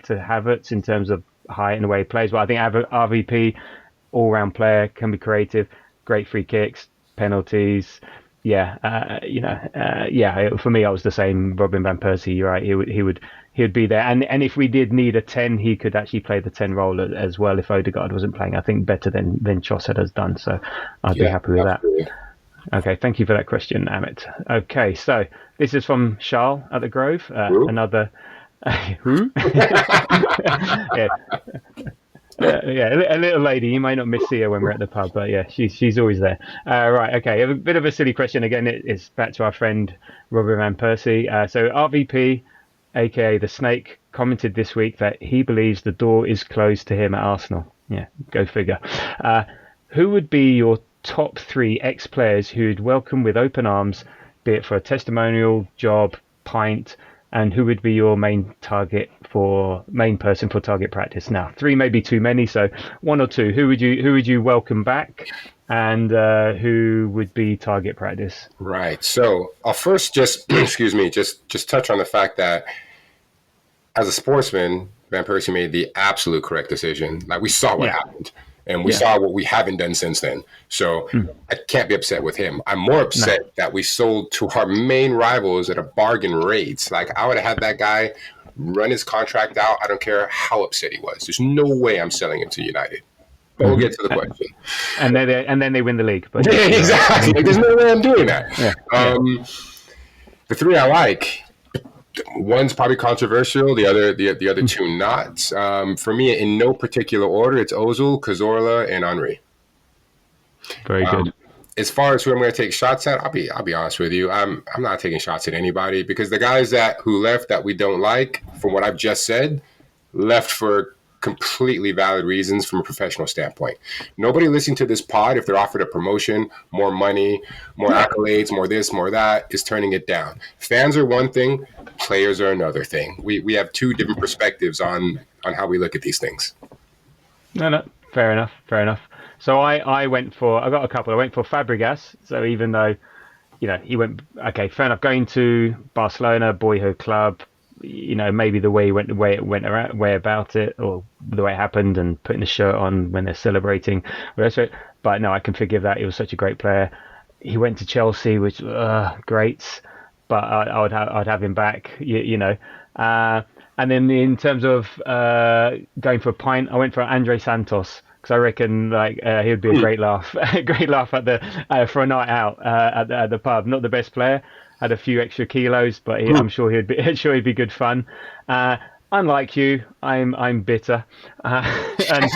Havertz in terms of height and the way he plays. But I think RVP, all round player, can be creative, great free kicks, penalties. yeah, yeah. For me, I was the same. Robin van Persie, you're right. He would be there, and if we did need a 10, he could actually play the 10 role as well if Odegaard wasn't playing. I think better than Chossett has done. So I'd be Yeah, happy with that. absolutely. Okay, thank you for that question, Amit. Okay, so this is from Charles at the Grove. Who? Another who? Yeah, yeah, a little lady. You may not miss see her when we're at the pub, but yeah, she's always there. Right, okay. A bit of a silly question again. It's back to our friend Robert van Persie. So RVP, aka the Snake, commented this week that he believes the door is closed to him at Arsenal. Yeah, go figure. Uh, who would be your top three ex-players who'd welcome with open arms, be it for a testimonial, job, pint, and who would be your main person for target practice? Now, three may be too many, so one or two. Who would you welcome back, and who would be target practice? Right. So I'll first just excuse me, just touch on the fact that as a sportsman, Van Persie made the absolute correct decision. Like we saw what Yeah, happened, and we yeah, saw what we haven't done since then. So I can't be upset with him. I'm more no. upset that we sold to our main rivals at a bargain rate. Like I would have had that guy run his contract out. I don't care how upset he was. There's no way I'm selling him to United. But we'll Hmm. get to the question. And then they win the league. But Yeah, yeah, you're right. exactly. Like, there's no way I'm doing that. Yeah, yeah. Um, the three I like. One's probably controversial. The other two not. For me, in no particular order, it's Ozil, Cazorla, and Henry. Very Um, good. as far as who I'm going to take shots at, I'll be honest with you. I'm not taking shots at anybody because the guys who left that we don't like, from what I've just said, left for completely valid reasons from a professional standpoint. Nobody listening to this pod, if they're offered a promotion, more money, more accolades, more this, more that, is turning it down. Fans are one thing, players are another thing. We have two different perspectives on how we look at these things. No, no, fair enough, fair enough. So I got a couple. I went for Fabregas. So even though he went okay, fair enough. Going to Barcelona, boyhood club, maybe the way he went, the way it went around, way about it, or the way it happened, and putting the shirt on when they're celebrating. But no, I can forgive that. He was such a great player. He went to Chelsea, which great, but I'd have him back. And then in terms of going for a pint, I went for Andre Santos because I reckon he would be a great laugh, a great laugh at the for a night out at the pub. Not the best player, had a few extra kilos, but I'm sure he'd be good fun. Unlike you, I'm bitter, and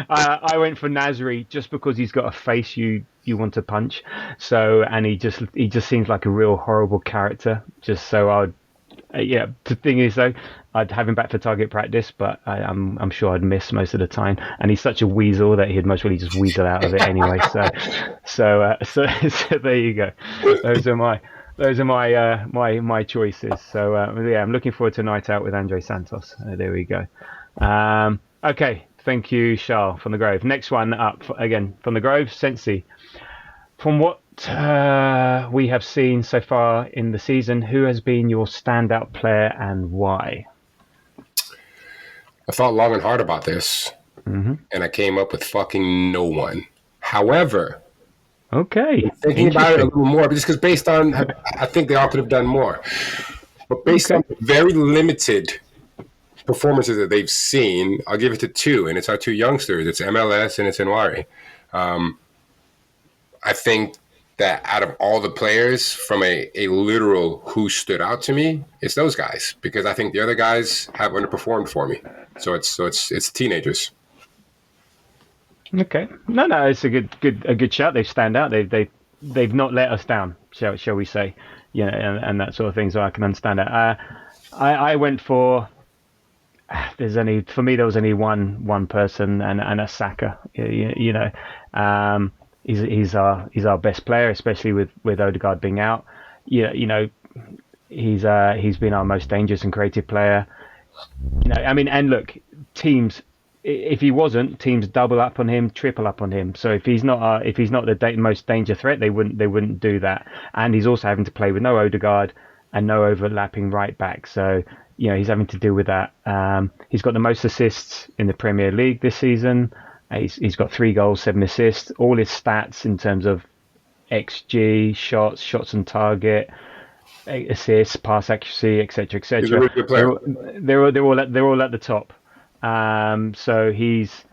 I went for Nasri just because he's got a face you want to punch. So and he just seems like a real horrible character. Just so yeah, the thing is though, I'd have him back for target practice, but I'm sure I'd miss most of the time. And he's such a weasel that he'd most really just weasel out of it anyway. So there you go. Those are my choices. So yeah, I'm looking forward to a night out with Andre Santos. There we go. Okay, thank you, Charles from the Grove. Next one up again from the Grove, Sensi. From what we have seen so far in the season, who has been your standout player and why? I thought long and hard about this, and I came up with fucking no one. However, Okay, thinking about it a interesting. little more, just because based on, I think they all could have done more. But based Okay, on the very limited performances that they've seen, I'll give it to two, and it's our two youngsters. It's MLS and it's Nwari. I think that out of all the players, from a literal who stood out to me, it's those guys because I think the other guys have underperformed for me. So it's teenagers. okay. No, it's a good shout. They stand out. They've not let us down, shall we say? And that sort of thing. So I can understand that. I went for. For me there was only one person and a Saka. He's our best player, especially with Odegaard being out. He's been our most dangerous and creative player. I mean, and look, teams. If he wasn't, teams double up on him, triple up on him. So if he's not the most danger threat, they wouldn't do that. And he's also having to play with no Odegaard and no overlapping right back. So he's having to deal with that. He's got the most assists in the Premier League this season. He's got 3 goals, 7 assists. All his stats in terms of XG, shots on target, assists, pass accuracy, etc., He's a etc. really good They're player. all, they're all at the top. So he's,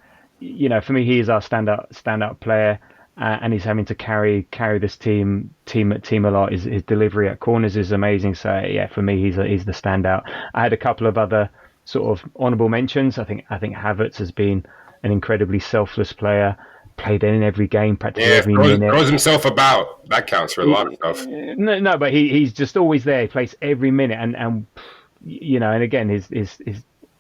for me, he is our standout player, and he's having to carry this team a lot. His delivery at corners is amazing. So yeah, for me, he's the standout. I had a couple of other sort of honourable mentions. I think Havertz has been an incredibly selfless player. Played in every game, practically Yeah, every throws minute. himself about. That counts for a lot of stuff. No, but he's just always there. He plays every minute, and again, his It's okay,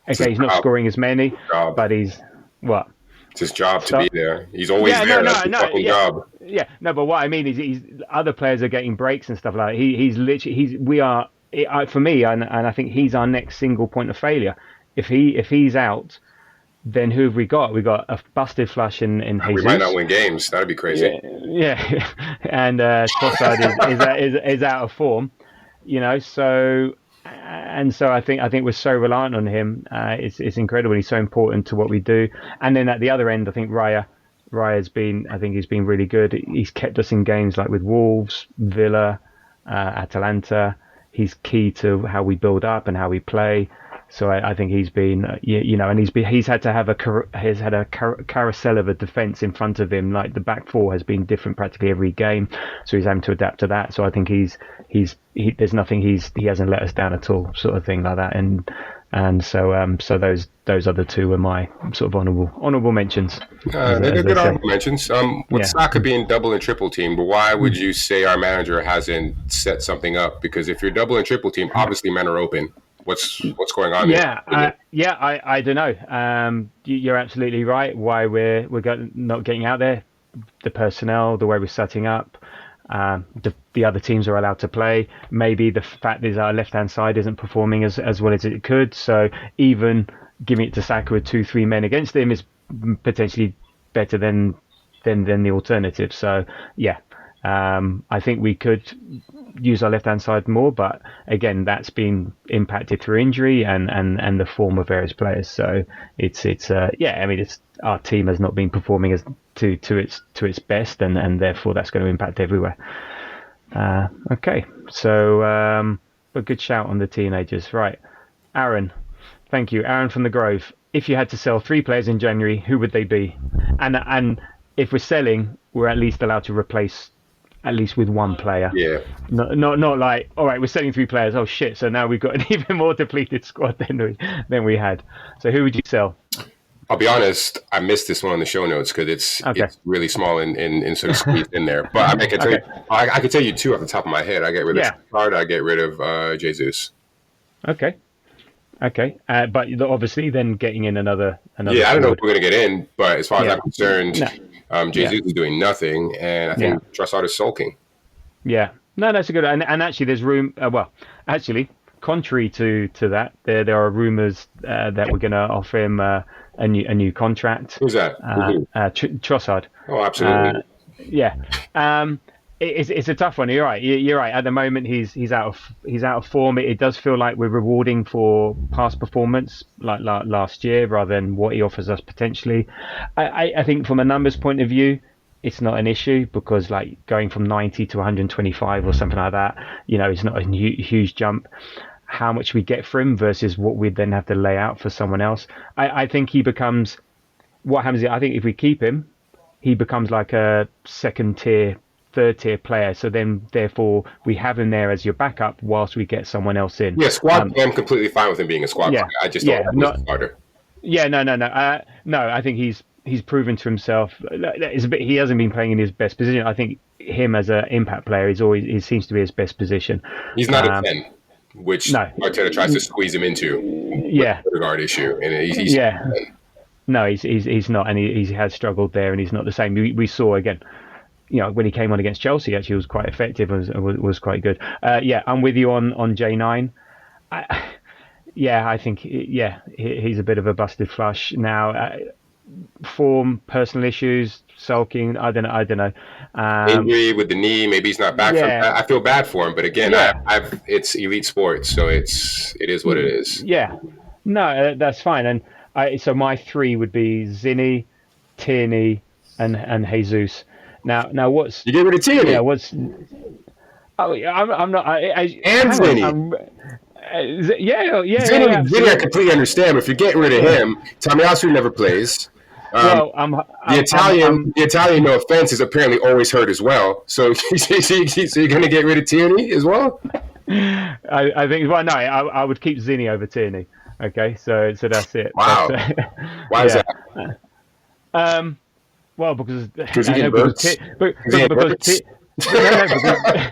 his he's not job. scoring as many, Job. but he's what? It's his job to be So there. He's always yeah, there. no, That's no, his no, fucking yeah, job. yeah, no. But what I mean is, he's other players are getting breaks and stuff like that. He's literally we are for me, and I think he's our next single point of failure. If he's out, then who have we got? We got a busted flush in We might not Jesus. win games. That'd be crazy. Yeah, and Trossard is out of form. So I think we're so reliant on him. It's incredible. He's so important to what we do. And then at the other end, I think Raya's been. I think he's been really good. He's kept us in games like with Wolves, Villa, Atalanta. He's key to how we build up and how we play. So I think he's been, and he's had to have a carousel of a defense in front of him. Like the back four has been different practically every game, so he's having to adapt to that. So I think there's nothing he hasn't let us down at all, sort of thing like that. And so those other two were my sort of honourable mentions, They're as they good say. honorable mentions. With Yeah. Saka being double and triple team, but why would you say our manager hasn't set something up? Because if you're double and triple team, obviously men are open. What's going on there? I don't know. You're absolutely right. Why we're not getting out there, the personnel, the way we're setting up. The other teams are allowed to play. Maybe the fact is our left hand side isn't performing as well as it could. So even giving it to Saka with 2-3 men against him is potentially better than the alternative. So yeah, I think we could use our left hand side more, but again, that's been impacted through injury and the form of various players. So it's I mean, it's our team has not been performing as to its best, and therefore that's going to impact everywhere. Okay, so a good shout on the teenagers, right? Aaron, thank you, Aaron from the Grove. If you had to sell 3 players in January, who would they be? And if we're selling, we're at least allowed to replace at least with one player. Yeah, Not like, all right, we're selling 3 players. Oh shit! So now we've got an even more depleted squad than we had. So who would you sell? I'll be honest. I missed this one on the show notes because Okay. it's really small and sort of squeezed in there. But I mean, I can tell you, Okay. I can tell you two off the top of my head. I get rid of Yeah. Trossard. I get rid of Jesus. Okay. Okay. But obviously, then getting in another Yeah, I don't know if forward. we're gonna get in, but as far as Yeah. I'm concerned, No. Yeah. Jesus is doing nothing, and I Yeah. think Trossard is sulking. Yeah. No, that's a good. And actually, there's room. Well, actually, contrary to that, there are rumours that we're going to offer him a new contract. Who's that? Who's who? Trossard. Oh, Uh, absolutely. yeah. It's a tough one. You're right. You're right. At the moment, he's out of form. It does feel like we're rewarding for past performance, like last year, rather than what he offers us potentially. I think from a numbers point of view, it's not an issue because like going from 90 to 125 or something like that, it's not a huge jump. How much we get for him versus what we'd then have to lay out for someone else. I think he becomes what happens. I think if we keep him, he becomes like a second tier, third tier player. So then, therefore, we have him there as your backup whilst we get someone else in. Yeah, squad. I'm completely fine with him being a squad Yeah, player. I just don't yeah, have him as a not starter. yeah, no. No, I think he's proven to himself. He hasn't been playing in his best position. I think him as an impact player he seems to be his best position. He's not a Um, 10, which no, Arteta tries to squeeze him into with yeah, the guard issue, and he's yeah. No, he's not, and he has struggled there, and he's not the same. We saw again, when he came on against Chelsea, actually was quite effective, was quite good. Yeah, I'm with you on J9. I think he's a bit of a busted flush now. Form, personal issues, sulking. I don't know. injury with the knee. Maybe he's not back from Yeah, that. I feel bad for him, but again, yeah, I've it's elite sports, so it is what it is. yeah. No, that's fine. And so my 3 would be Zinny, Tierney, and Jesus. Now what's You get rid of yeah Tierney what's oh yeah, I'm not and hang on Zinni. Zinni, I absolutely. completely understand. But if you're getting rid of him, Tomiyasu never plays. Um, Well, I'm The Italian, no offense, is apparently always hurt as well. So, so you're going to get rid of Tierney as well? I think well no I would keep Zinni over Tierney. Okay, so that's it. But Wow. Why is yeah, that? um, well because Because he I know getting because bursts? Because he getting bursts? But no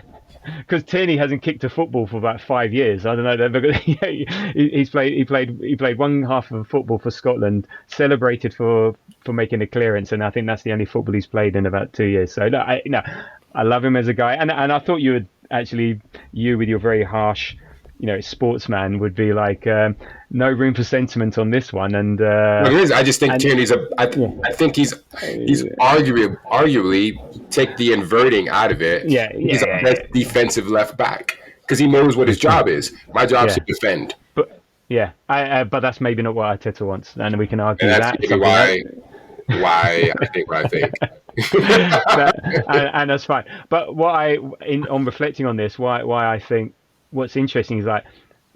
because Tierney hasn't kicked a football for about 5 years. I don't know because he played one half of football for Scotland, celebrated for making a clearance, and I think that's the only football he's played in about 2 years. So no, I love him as a guy, and I thought you would actually you with your very harsh, sportsman would be like no room for sentiment on this one, Well, it is. I just think and Tierney's yeah, I think he's arguably take the inverting out of it. yeah, He's our yeah, best yeah, defensive left back because he knows what his job is. My job is to yeah. defend, But yeah, but that's maybe not what Arteta wants, and we can and argue that's that maybe something else. why I think what I think. And that's fine. But on reflecting on this, why I think what's interesting is like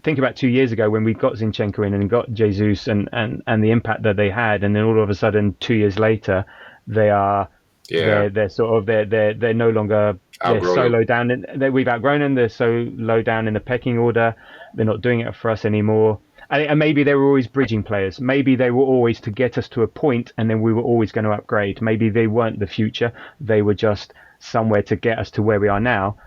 think about 2 years ago when we got Zinchenko in and got Jesus and the impact that they had, and then all of a sudden 2 years later they are Yeah, they're sort of they're no longer they're outgrown so him. low down we've outgrown them. They're so low down in the pecking order. They're not doing it for us anymore. And maybe they were always bridging players. Maybe they were always to get us to a point, and then we were always going to upgrade. Maybe they weren't the future. They were just somewhere to get us to where we are now.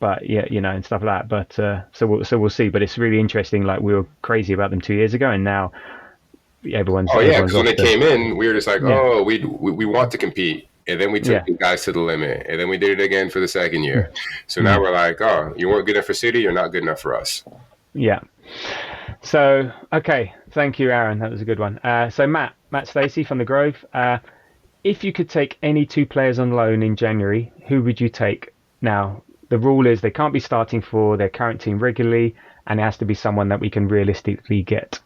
But yeah, and stuff like that. But so we'll see. But it's really interesting. Like we were crazy about them 2 years ago, and now Oh yeah, everyone's because when off they came in, we were just like, yeah, oh, we want to compete, and then we took yeah, the guys to the limit, and then we did it again for the second year. So now mm, we're like, oh, you weren't good enough for City, you're not good enough for us. yeah. So okay, thank you, Aaron. That was a good one. So Matt Stacey from the Grove. If you could take any two players on loan in January, who would you take? Now, the rule is they can't be starting for their current team regularly, and it has to be someone that we can realistically get.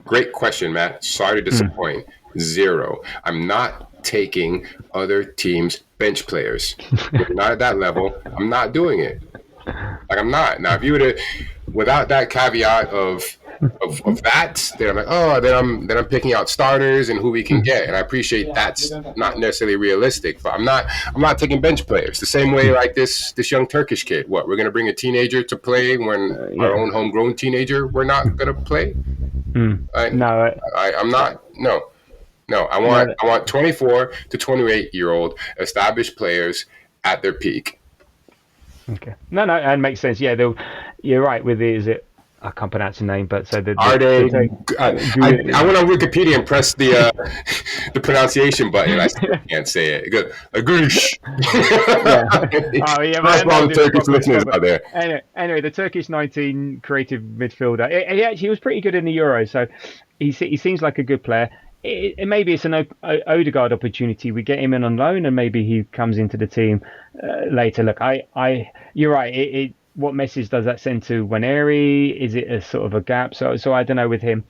Great question, Matt. Sorry to Mm. disappoint. Zero. I'm not taking other teams' bench players. We're not at that level. I'm not doing it. Like I'm not. Now, if you were to, without that caveat of that, then I'm like, oh, then I'm picking out starters and who we can get, and I appreciate that's not necessarily realistic, but I'm not taking bench players the same way like this young Turkish kid. What we're gonna bring a teenager to play when our Yeah. own homegrown teenager we're not gonna play? Mm. I, No, I'm not. No, no. no. I want 24 to 28-year-old established players at their peak. Okay. No, and makes sense. Yeah, you're right with the, is it? I can't pronounce the name, but so Are the they? take. I went on Wikipedia and pressed the the pronunciation button. I still can't say it. Good. Agoosh. Yeah. Oh yeah, First man. of all, I'll the do it Turkish properly. listeners out there. Anyway, the Turkish 19 creative midfielder. He was pretty good in the Euro, so he seems like a good player. Maybe it's an Odegaard opportunity. We get him in on loan, and maybe he comes into the team later. Look, you're right. What message does that send to Waneri? Is it a sort of a gap? So I don't know with him.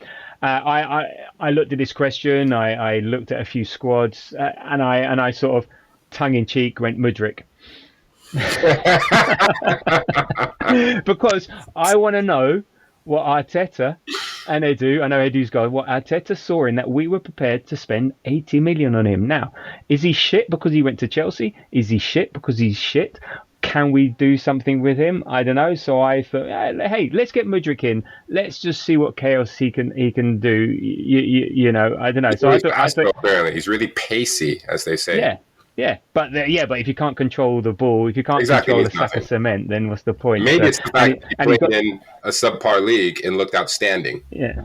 I looked at this question. I looked at a few squads, and I sort of tongue in cheek went Mudryk. Because I want to know what Arteta and Edu, I know Edu's guy, what Arteta saw in that we were prepared to spend 80 million on him. Now, is he shit because he went to Chelsea? Is he shit because he's shit? Can we do something with him? I don't know. So I thought, hey, let's get Mudryk in. Let's just see what chaos he can do. I don't know. So I thought, Apparently, he's really pacey, as they say. yeah. Yeah, but if you can't control the ball, if you can't Exactly, control means the sack of nothing. cement, then what's the point? Maybe So, it's the fact that he and he's played got in a subpar league and looked outstanding. yeah,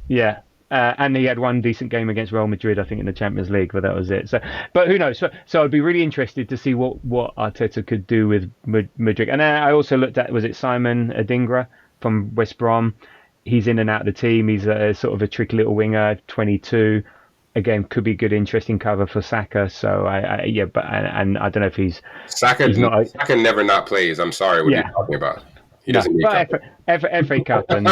yeah. And he had one decent game against Real Madrid, I think, in the Champions League, but that was it. But who knows? So I'd be really interested to see what Arteta could do with Madrid. And I also looked at, was it Simon Adingra from West Brom? He's in and out of the team. He's a sort of a tricky little winger, 22. Again, could be good, interesting cover for Saka. So but I don't know if he's Saka not. Saka never not plays. I'm sorry, what are Yeah. you talking about? He No, doesn't need but cover. FA Cup and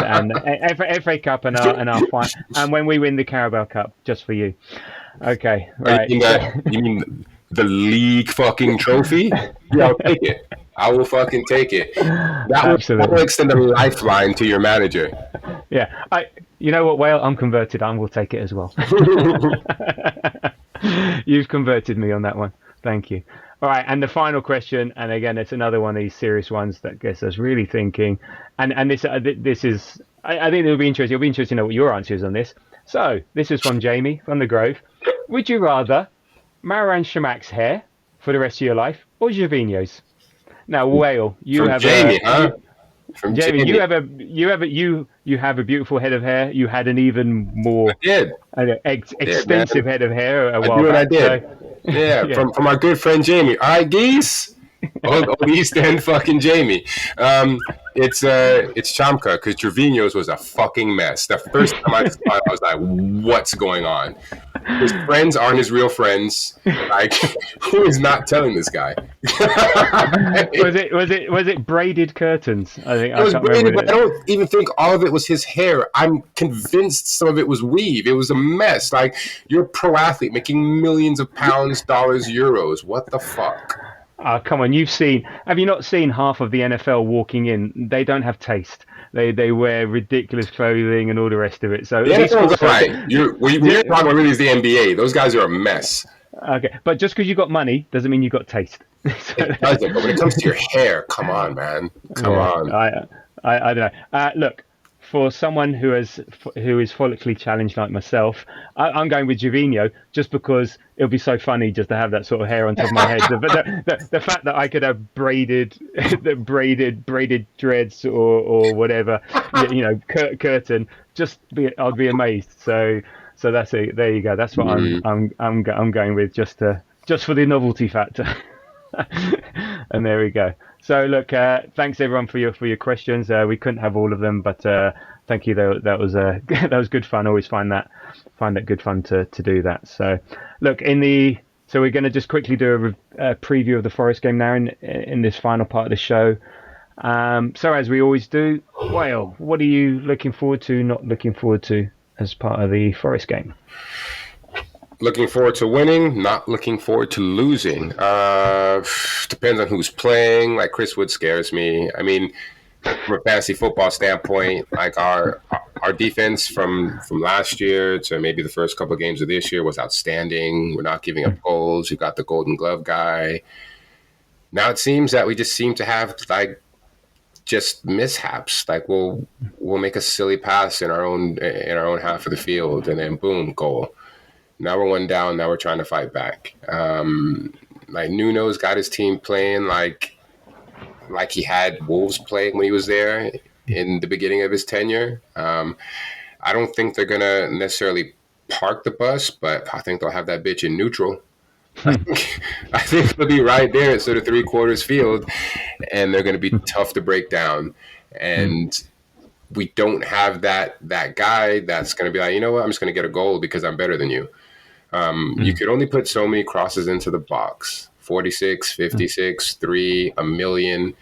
FA Cup and our final, and when we win the Carabao Cup, just for you. Okay, Oh, right. you mean the league fucking trophy, yeah, I'll take it. I will fucking take it. That will Absolutely. extend a lifeline to your manager. Yeah. You know what, Whale? I'm converted. I will take it as well. You've converted me on that one. Thank you. All right, and the final question, and again, it's another one of these serious ones that gets us really thinking. And this is, I think it'll be interesting. It'll be interesting to know what your answer is on this. So this is from Jamie from the Grove. Would you rather Marouane Chamak's hair for the rest of your life or Gervinho's? Now, Whale, you From have Jamie, a huh? you, From Jamie, you Jamie. have a you have a beautiful head of hair. You had an even I more did. Did, man. extensive head of hair a I while do and I back. So, did. Yeah, yeah. from our good friend Jamie. All right, geese. Old East End fucking Jamie. It's Chamka because Trevino's was a fucking mess. The first time I saw it, I was like, "What's going on?" His friends aren't his real friends. Like, who is not telling this guy? Was it braided curtains? I think It I was can't remember braided, but I it. don't even think all of it was his hair. I'm convinced some of it was weave. It was a mess. Like, you're a pro athlete making millions of pounds, dollars, euros. What the fuck? Oh, come on, have you not seen half of the NFL walking in? They don't have taste. They wear ridiculous clothing and all the rest of it. The So these NFL is sports all are right. When you're talking about really is the NBA. Those guys are a mess. okay, but just because you got money doesn't mean you got taste. It So, doesn't. But when it comes to your hair, come on, man. Come yeah, on. I don't know. Look, for someone who is follically challenged like myself, I'm going with Jovino just because it'll be so funny just to have that sort of hair on top of my head. The fact that I could have braided, braided dreads or whatever, curtain, I'd be amazed. So that's it. There you go. That's what Mm. I'm going with just for the novelty factor. And there we go. So look, thanks everyone for your questions. We couldn't have all of them, but thank you. That was that was good fun. Always find that good fun to do that. So look so we're going to just quickly do a preview of the Forest game now in this final part of the show. So as we always do, Whale, what are you looking forward to? Not looking forward to as part of the Forest game? Looking forward to winning, not looking forward to losing. Depends on who's playing. Like Chris Wood scares me. I mean, from a fantasy football standpoint, like our defense from last year to maybe the first couple of games of this year was outstanding. We're not giving up goals. We've got the Golden Glove guy. Now it seems that we just seem to have like just mishaps. Like we'll make a silly pass in our own half of the field, and then boom, goal. Now we're one down. Now we're trying to fight back. Like Nuno's got his team playing like he had Wolves playing when he was there in the beginning of his tenure. I don't think they're gonna necessarily park the bus, but I think they'll have that bitch in neutral. I think they'll be right there at sort of three quarters field, and they're gonna be tough to break down. And we don't have that guy that's gonna be like, you know what, I'm just gonna get a goal because I'm better than you. You could only put so many crosses into the box. 46, 56, 3, a million.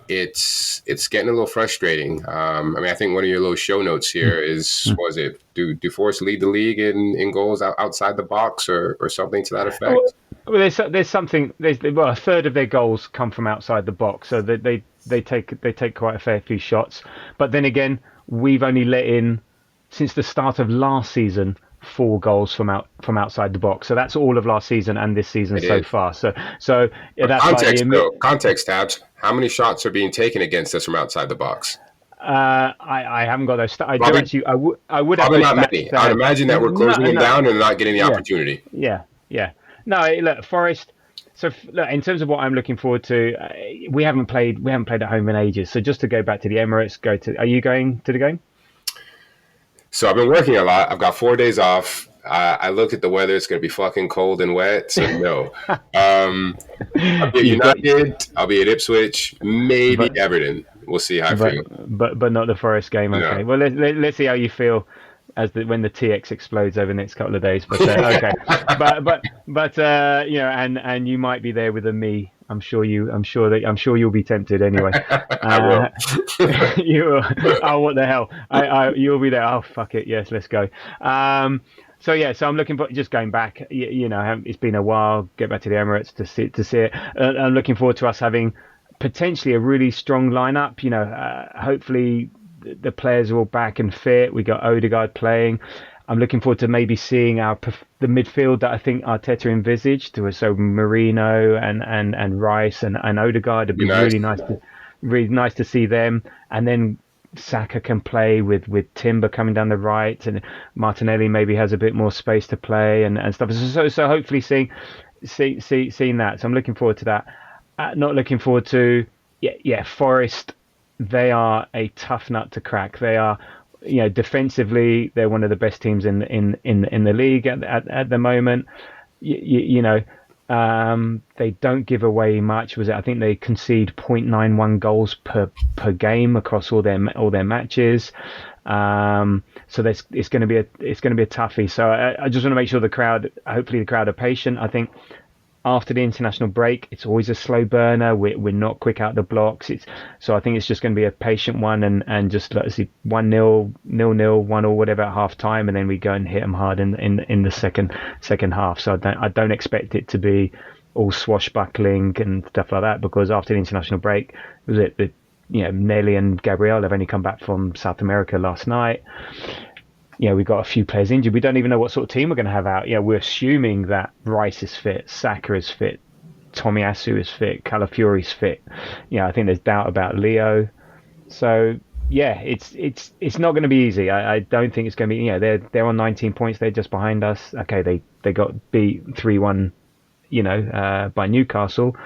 It's getting a little frustrating. I mean, I think one of your little show notes here is, was it, do Forest lead the league in goals outside the box or something to that Well, effect? there's something. Well, a third of their goals come from outside the box, so they take quite a fair few shots. But then again, we've only let in since the start of last season 4 goals from outside the box. So that's all of last season and this season It so is. far. So yeah, But that's like context, though, context tabs, how many shots are being taken against us from outside the box? I haven't got those. I do Probably, actually. I would have probably those not stats many. to I would hand. imagine that we're No, closing them no. down and not getting the Yeah, opportunity. yeah. No, look, Forest. So look, in terms of what I'm looking forward to, we haven't played at home in ages. So just to go back to the Emirates, are you going to the game? So I've been working a lot. I've got 4 days off. I looked at the weather. It's going to be fucking cold and wet. So no. I'll be at You've got, United. I'll be at Ipswich. Maybe but Everton. We'll see how I but feel. but not the Forest game. No. Okay. Well, let's see how you feel when the TX explodes over the next couple of days. But okay. But and you might be there with a me. I'm sure you'll be tempted anyway. I will. Uh, oh, what the hell? You'll be there. Oh, fuck it. Yes, let's go. so I'm looking for just going back. It's been a while. Get back to the Emirates to see it. I'm looking forward to us having potentially a really strong lineup. Hopefully the players are all back and fit. We got Odegaard playing. I'm looking forward to maybe seeing the midfield that I think Arteta envisaged. So Marino and Rice and Odegaard. It'd Be be nice. really nice to see them. And then Saka can play with Timber coming down the right, and Martinelli maybe has a bit more space to play and stuff. So hopefully seeing that. So I'm looking forward to that. Not looking forward to Forest. They are a tough nut to crack. They are, defensively, they're one of the best teams in the league at the moment. They don't give away much. I think they concede 0.91 goals per game across all their matches. So it's going to be a toughie. So I just want to make sure hopefully the crowd are patient. I think after the international break, it's always a slow burner. We're not quick out the blocks. So I think it's just going to be a patient one and just let's see 1-0, 0-0, 1 or whatever at half time, and then we go and hit them hard in the second half. So I don't expect it to be all swashbuckling and stuff like that, because after the international break, Nelly and Gabriel have only come back from South America last night. We've got a few players injured. We don't even know what sort of team we're going to have out. We're assuming that Rice is fit, Saka is fit, Tomiyasu is fit, Calafiori's fit. I think there's doubt about Leo. So it's not going to be easy. I don't think it's going to be. They're on 19 points. They're just behind us. Okay, they got beat 3-1, by Newcastle,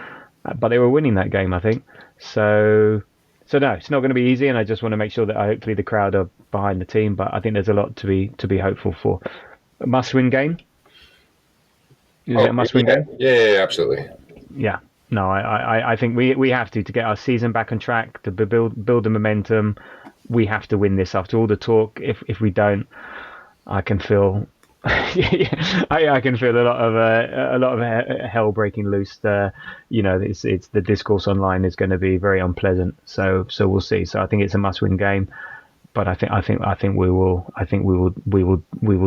but they were winning that game, I think. So no, it's not going to be easy, and I just want to make sure that hopefully the crowd are behind the team. But I think there's a lot to be hopeful for. A must-win game. Is it a must-win game? Yeah, absolutely. Yeah. No, I think we have to get our season back on track, to build the momentum. We have to win this after all the talk. If we don't, I can feel. I can feel a lot of hell breaking loose. It's the discourse online is going to be very unpleasant. So we'll see. So I think it's a must-win game, but I think we will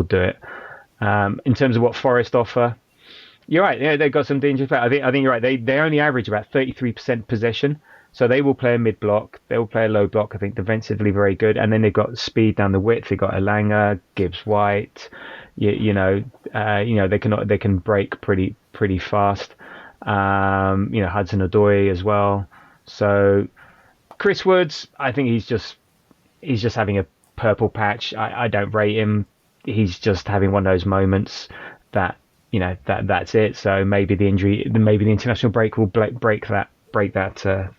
do it. In terms of what Forest offer, you're right. Yeah, they've got some dangerous players. I think you're right. They only average about 33% possession. So they will play a mid block, they will play a low block. I think defensively very good, and then they've got speed down the width. They've got Elanga, Gibbs White. They can break pretty fast. Hudson Odoi as well. So Chris Woods, I think he's just having a purple patch. I don't rate him. He's just having one of those moments that that's it. So maybe the international break will break that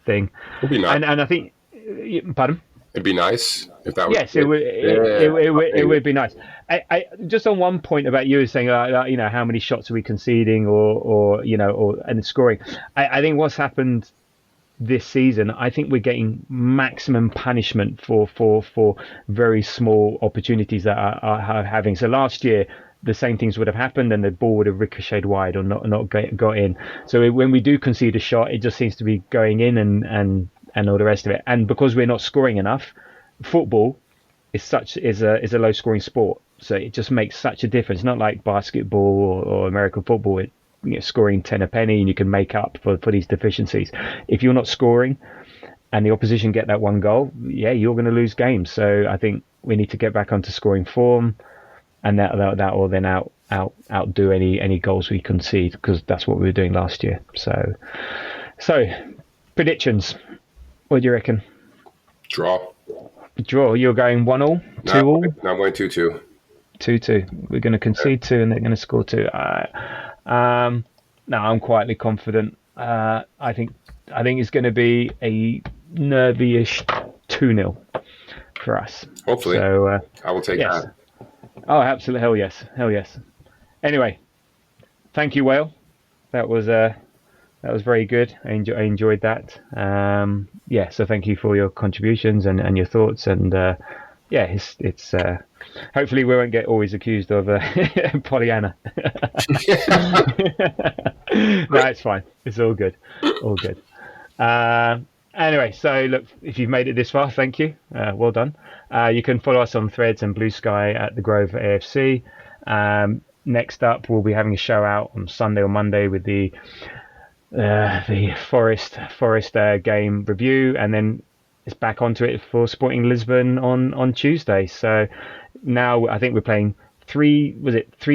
thing. It'd be nice. And I think, pardon? It'd be nice if that was. Yes, it would be nice. I just on one point about you saying, how many shots are we conceding, and scoring. I think what's happened this season, I think we're getting maximum punishment for very small opportunities that are having. So last year, the same things would have happened, and the ball would have ricocheted wide or not got in. So when we do concede a shot, it just seems to be going in and all the rest of it. And because we're not scoring enough, football is a low scoring sport. So it just makes such a difference. Not like basketball or American football, scoring 10 a penny and you can make up for these deficiencies. If you're not scoring and the opposition get that one goal, you're going to lose games. So I think we need to get back onto scoring form, and that will then outdo any goals we concede, because that's what we were doing last year. So predictions. What do you reckon? Draw. You're going 1-1, 2-2. No, I'm going 2-2. 2-2. We're going to concede 2 and they're going to score 2. No, I'm quietly confident. I think it's going to be a nervy-ish 2-0 for us. Hopefully. So I will take that. Oh, absolutely. Hell yes. Anyway, thank you, Whale. That was very good. I enjoyed that. So thank you for your contributions and your thoughts. And it's hopefully we won't get always accused of Pollyanna. No, it's fine. It's all good. All good. Anyway, so look, if you've made it this far, thank you. Well done. You can follow us on Threads and Blue Sky at The Grove AFC. Next up, we'll be having a show out on Sunday or Monday with the Forest game review, and then it's back onto it for Sporting Lisbon on Tuesday. So now I think we're playing three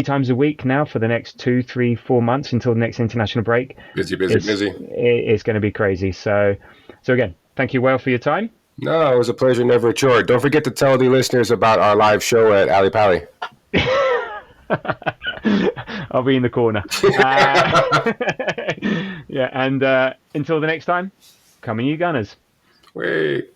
times a week now for the next 2, 3, 4 months until the next international break. Busy, busy, busy. It's going to be crazy. So again, thank you, Well, for your time. No, it was a pleasure, never a chore. Don't forget to tell the listeners about our live show at Ali Pali. I'll be in the corner. Yeah, and until the next time, come on, you Gunners. Wait.